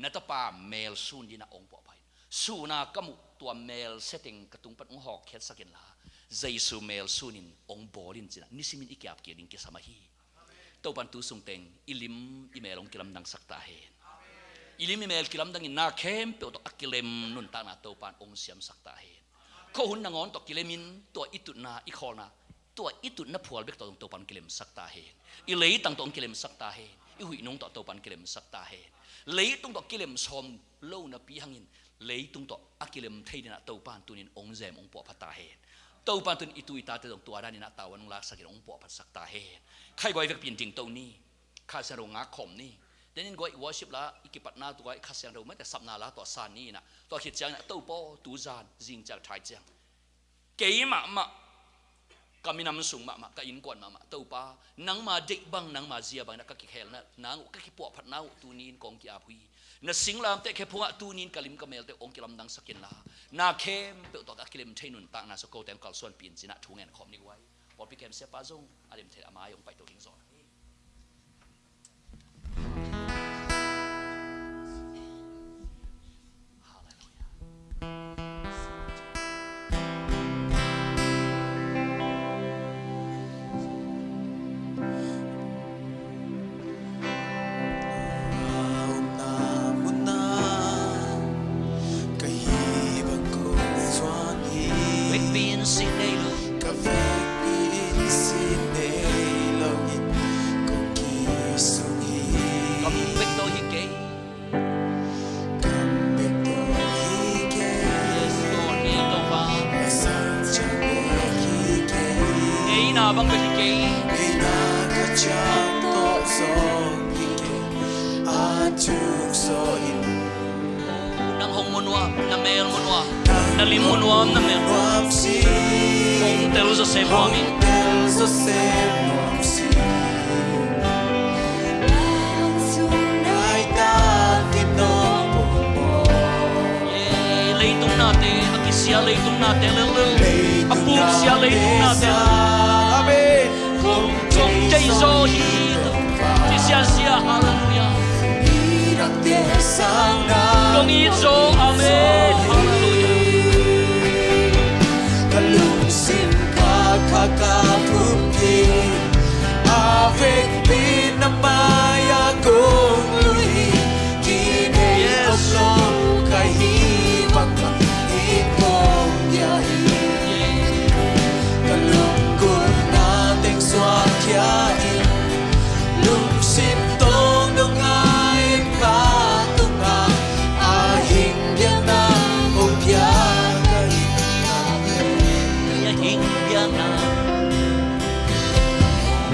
นัตปาเมลซูนดินะองปวพายสูนากมุตัวเมลเซติงกระตุงปัดองหอกเคสสักินลาใจสูเมลซูนินองบอลินจินะนิสิมินอีกอาบเกียดิงเกสมาฮีเต้าปันตูสุงเต็งอิลิมอิเมลองกิลัมดังสักตาเฮนอิลิมอิเมลกิลัมดังอินนาเข้มเปอตัวอักกิเลมนุนตานาเต้าปันองเสียมสักตาเฮนเขาหุ่นนางอนตัวกิเลมินตัวอิตุนาอีคอนาตัวอิตุนาผัวเบกตัวตัวปันกิเลมสักตาเฮนอิเลยตั้งตัวกิเลมสักตาเฮนอิหุยนงตัวปันกิเลมสักตาเฮนเลยตั้งตัวกิเลมชมโลนาปีหังอินเลยตั้งตัวอักกิเลมเทดินาตัวปันตุนินองเจมองปวพัตตาเฮนตัวปันตุนอิตุยตาตัวตัวด้านนี้นะตาวันลาสักินองปวพัตสักตาเฮนใครบ่อยเวกเปลี่ยนจริงตัวนี้ข้าเสรงาขมนี่แต่นี่ก็วอชิบละอิกิปัตนาตัวข้าเสรงไม่แต่สับนาละตัวซานี่นะตัวขิดจังตัวปอตูจานจิงจากไทยจังเกี่ยมกามินำสูงมากอินกวนมาตัวปานังมาเด็กบังนังมาเจียบังนักกิเคลนะนังก็ขี้ปวดพัดน้าตูนีนกองกีอาพุยนัสิงลามแต่แค่พวกตูนีนกลิมกเมลแต่องกิลำดังสักเกนลานาเข้มเปิดตัวกิเลมเทนุนต่างนาสโกเต็มกอลส่วนปีนจินะทุ่งเงินขอมนี้ไว้พอพิเคมเสียปาจงอาเลมเทอามายองไปตัวลิงซอนbang berhikay Inakajanto songike atuk soin nang hong munwa na mel munwa na lim munwa na mel Wamsi hong telo sa semwami so semwamsi Sunay takinopo mo Leitung natin akisya leitung natin lelel apung siya leitung natin Kung Jaiso hito Siya hallelujah Kung Iso amen hallelujah Kalungsin kakakapupin Avec pinamaya kong luhi Kinay oblong kahibang ikong yahin Kalungkot nating swakyain Lungsin tong nungayin patunga Ahing yan ang objagain Yahing yana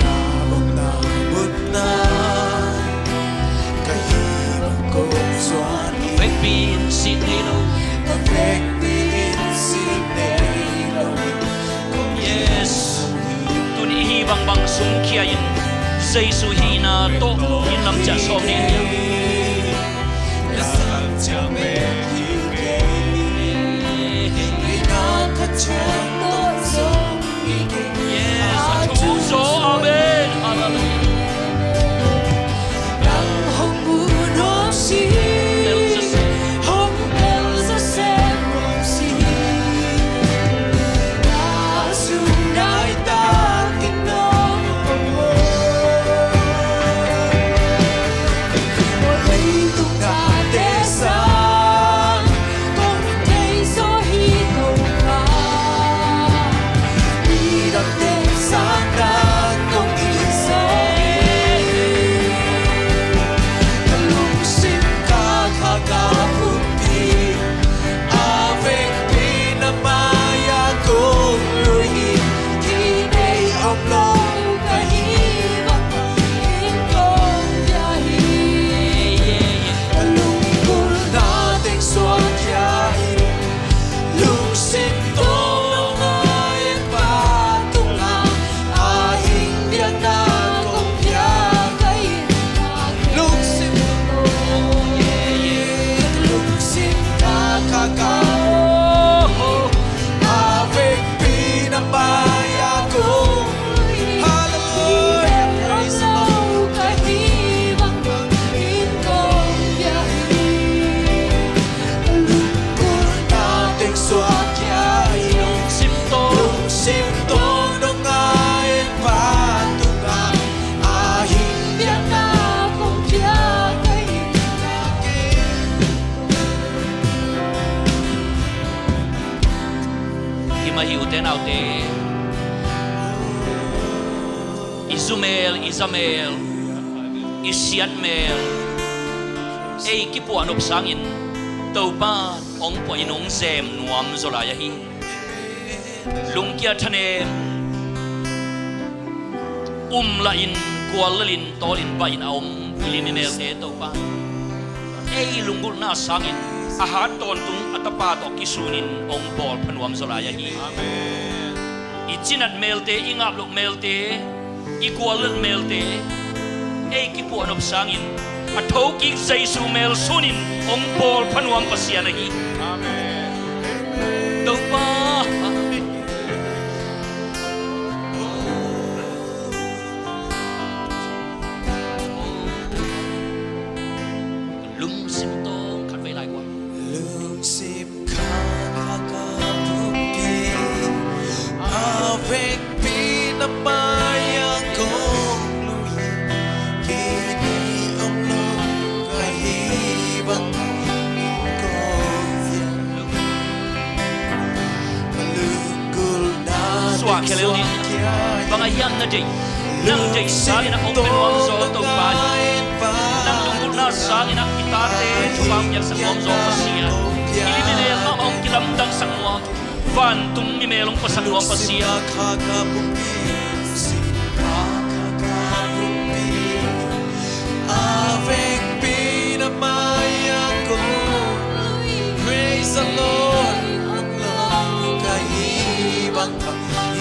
Namong namot na Kahibang kong swani Pagpin sinilo Avec pinsinelo Yes Tunihibang bang sungkiayin Say suhina to Inlam cha somni Lasang jame higay Inakajanto songike Yes Atuso amen hallelujah Nang hongbunom si Hongkel sa semwam si Nasunay ta มาหิวเตนเอาเตอิซูเมลอิซาเมลอิเซียนเมลเอ้กิปวานอบสังอินตัวบ้านองปอินองเซมนวมโซลายฮีลุงเกียร์ทะเนละอินกวลลินโตลินบาอินอมลินเนลเตตัวบ้านเอ้ลุงกุลน่าสังอินอาหารตอนตุงอัตปาตอกิสุนินองปอลพนวมโซลายฮีอิจินัดเมลเตอิงอับลุกเมลเตอีกวลเมลเตเอ้กิปวานอบสังอินอัทโกิกเจซูเมลสุนินองปอลพนวมปัสยานะฮีตัวบ้านลุงสิมโตขัดไว้หลายกว่า Lungsip kakabuki Awek pinapayang kong luwi Kini umlong kahibang ikoy Kalugul natin Suwa kelilin Bangayang na day Nang day sali na kong pinuwang so itong bali Nang tungkol na sali na itate Chupamyak sa kong so pasiya Iliminel na ang kilamdang sa kuwag Fantung ni melong pasaluang pasiya Kakabuki Kakabuki Awek pinapayang kong Praise the Lord Umlong kahibang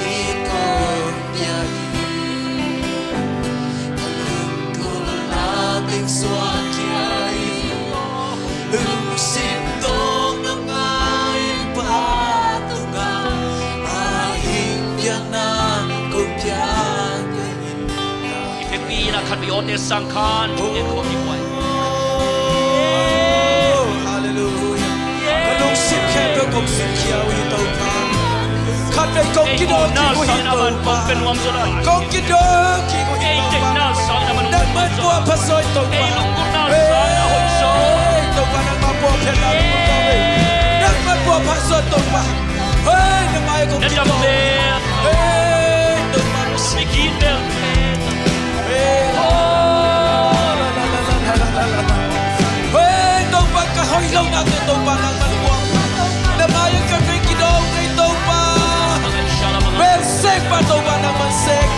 ikot niya Kalungkol nating swakiyay Lusintong ng aing patungan Ahing yanan kong tiyagayin Ifekwi na kanbiyote sangkan Tungin ko ikway Hallelujah Kalungsip kendo kong sikyaw ito pa Kanay kong kinong na kiko sali ito naman pa kong pinuwang so lang Kong kinong kiko ito pa na sali naman kong Nagman po ang paso ito pa lungkot na sali na hoy so Ito pa nang mapuapyan namin mo kami Nagman po ang paso ito pa Hey, namayo kong kinong Nadamber Hey, ito pa Mikitel Hey, Hey, ito pa kahoylaw natin ito pa nang maluwang Namayo kami kinong ito pa Bersek pa ito pa nang mansek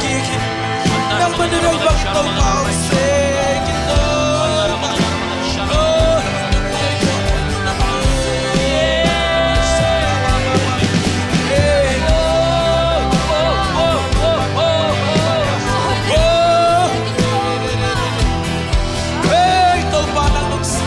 Nang manunong ba ito pa ang sek ito Oh, Hey, ito pa nang nagsi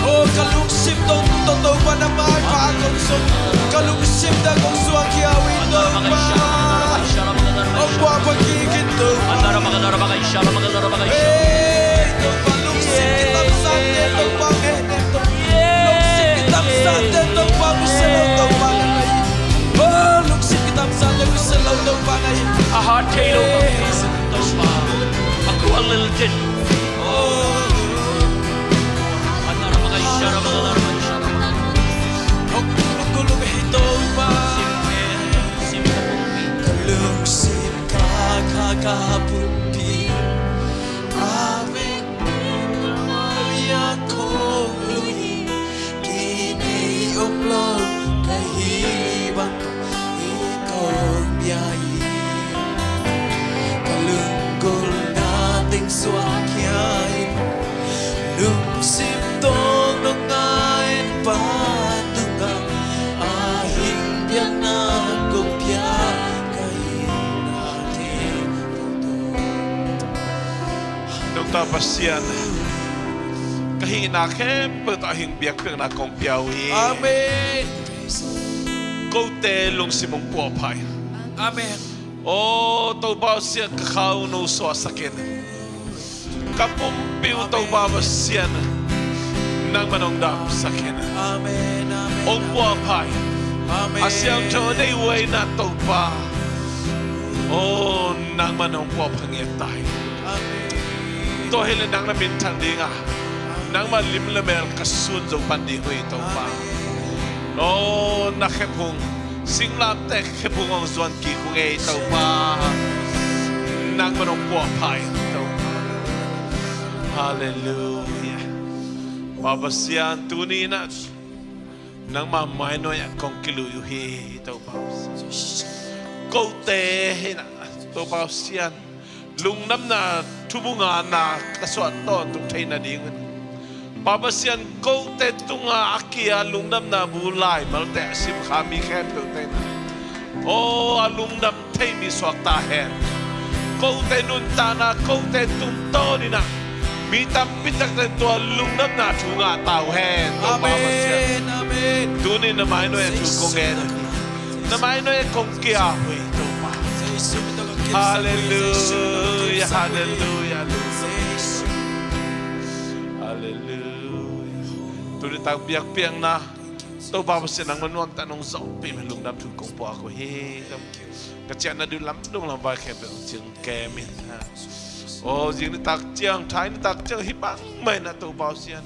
Oh, kalungsip tong totoo pa naman Pakonsong kalungsip na kong suwang kiyawin tong pa Ang papagigit tong pa Hey, tong pa lungsip kitang sante tong pa Lungsip kitang sante tong pa Kusalaw tong pa Oh, lungsip kitang sante Kusalaw tong pa Ahad kayo Ako ang liltin Oh, ang gulong itong pa Kalungsip kakakabuti Awek pinapayang kong luwi Kini umlong kahibang ikong biyahe Kalunggol nating swakyain Lungsip tong nungain patungang Ahing biyanan kong biyagayin natin Nung tapasyan, kahinakem petahing biyak na kong piyawi. Amen Kote lung simong puapay. Amen O tau ba siyan kakao no so sakin. Kapumpiw tau ba siyan. nang manong dam sakena Amen. Amen. ong bua pai Amen. asyam cho dei way na to pa oh nang manong bua phangiat tai Amen. to hele nang na min thang dinga nang ma lim le mel kasun zo pan di hui to pa oh na khepung singlam te khepung ong zuan ki ku nge to pa nang manong bua pai to hallelujah Baba sian tuni na nang mamay no ya kong kilu yuhi to pa ko te na to pa sian lungnam na tubunga na kaswat to tuk thai na ding Baba sian ko te tunga akia lungnam na bulai malte sim khami khem to te na o lungnam thai mi swak ta hen ko te nun ta na ko te tum to ni na mi tam pitak te to lungnam na thunga tau hen to Baba sian Amen. Amen. Tunin na may no ya tu kong en na may no ya kong kia hui to pa hallelujah hallelujah hallelujah tunin tag biak piang na to ba pa sinang manuang tanong sa pi melung dam tu kong po ako he kacya na du lam dong lam ba ke be jing ke min ha o jing ni tak chiang thai ni tak chiang hipang mai na to ba sian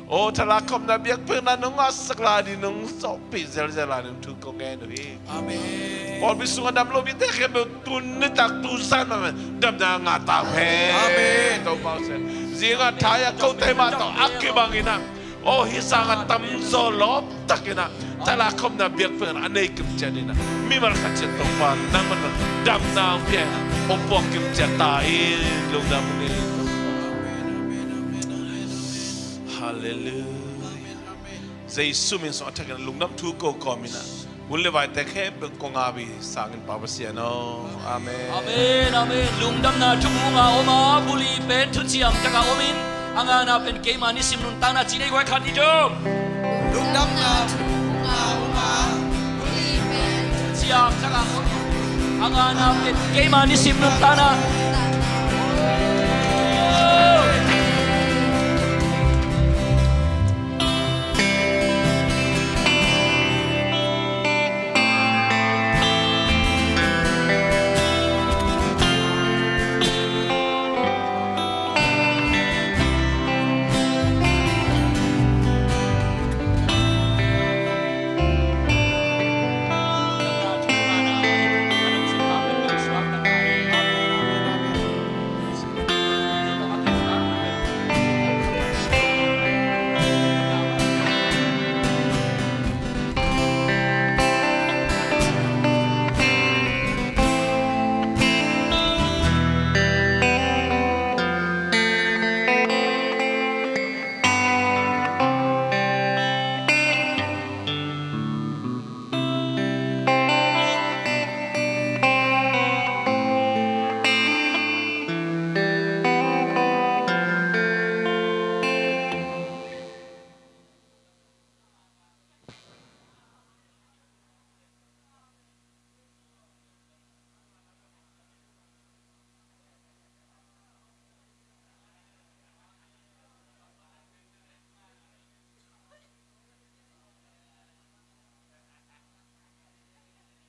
Oh, talakom na biyak pernah nungas sekladi nung sopi zel-zelan tu kongen hi. Amen. Paul bisungan dam lobi teh ke tun ni tak tusan dam na ngata he. Amen. To pausen. Zinga thaya kau tema to akke bangina. Oh, hisangat tam solop takina. Talakom na biyak pernah anei kim janina. Mi mar kacet to pan nang man dam na pye. Ompok kim jatai lung dam ni. Hallelujah. Jesus min so attack lungnam thu ko komina. Ulle vai te khe ko ngabi sangin pabasiano. Amen. Amen, amen. Lungdam na tumunga oma buli pen tu chiam taka omin. Angana pen kema ni sim nun tana chile gwa khati jo. Lungdam na uma uli pen Chiam taka omin. Angana pen kema ni sim nun tana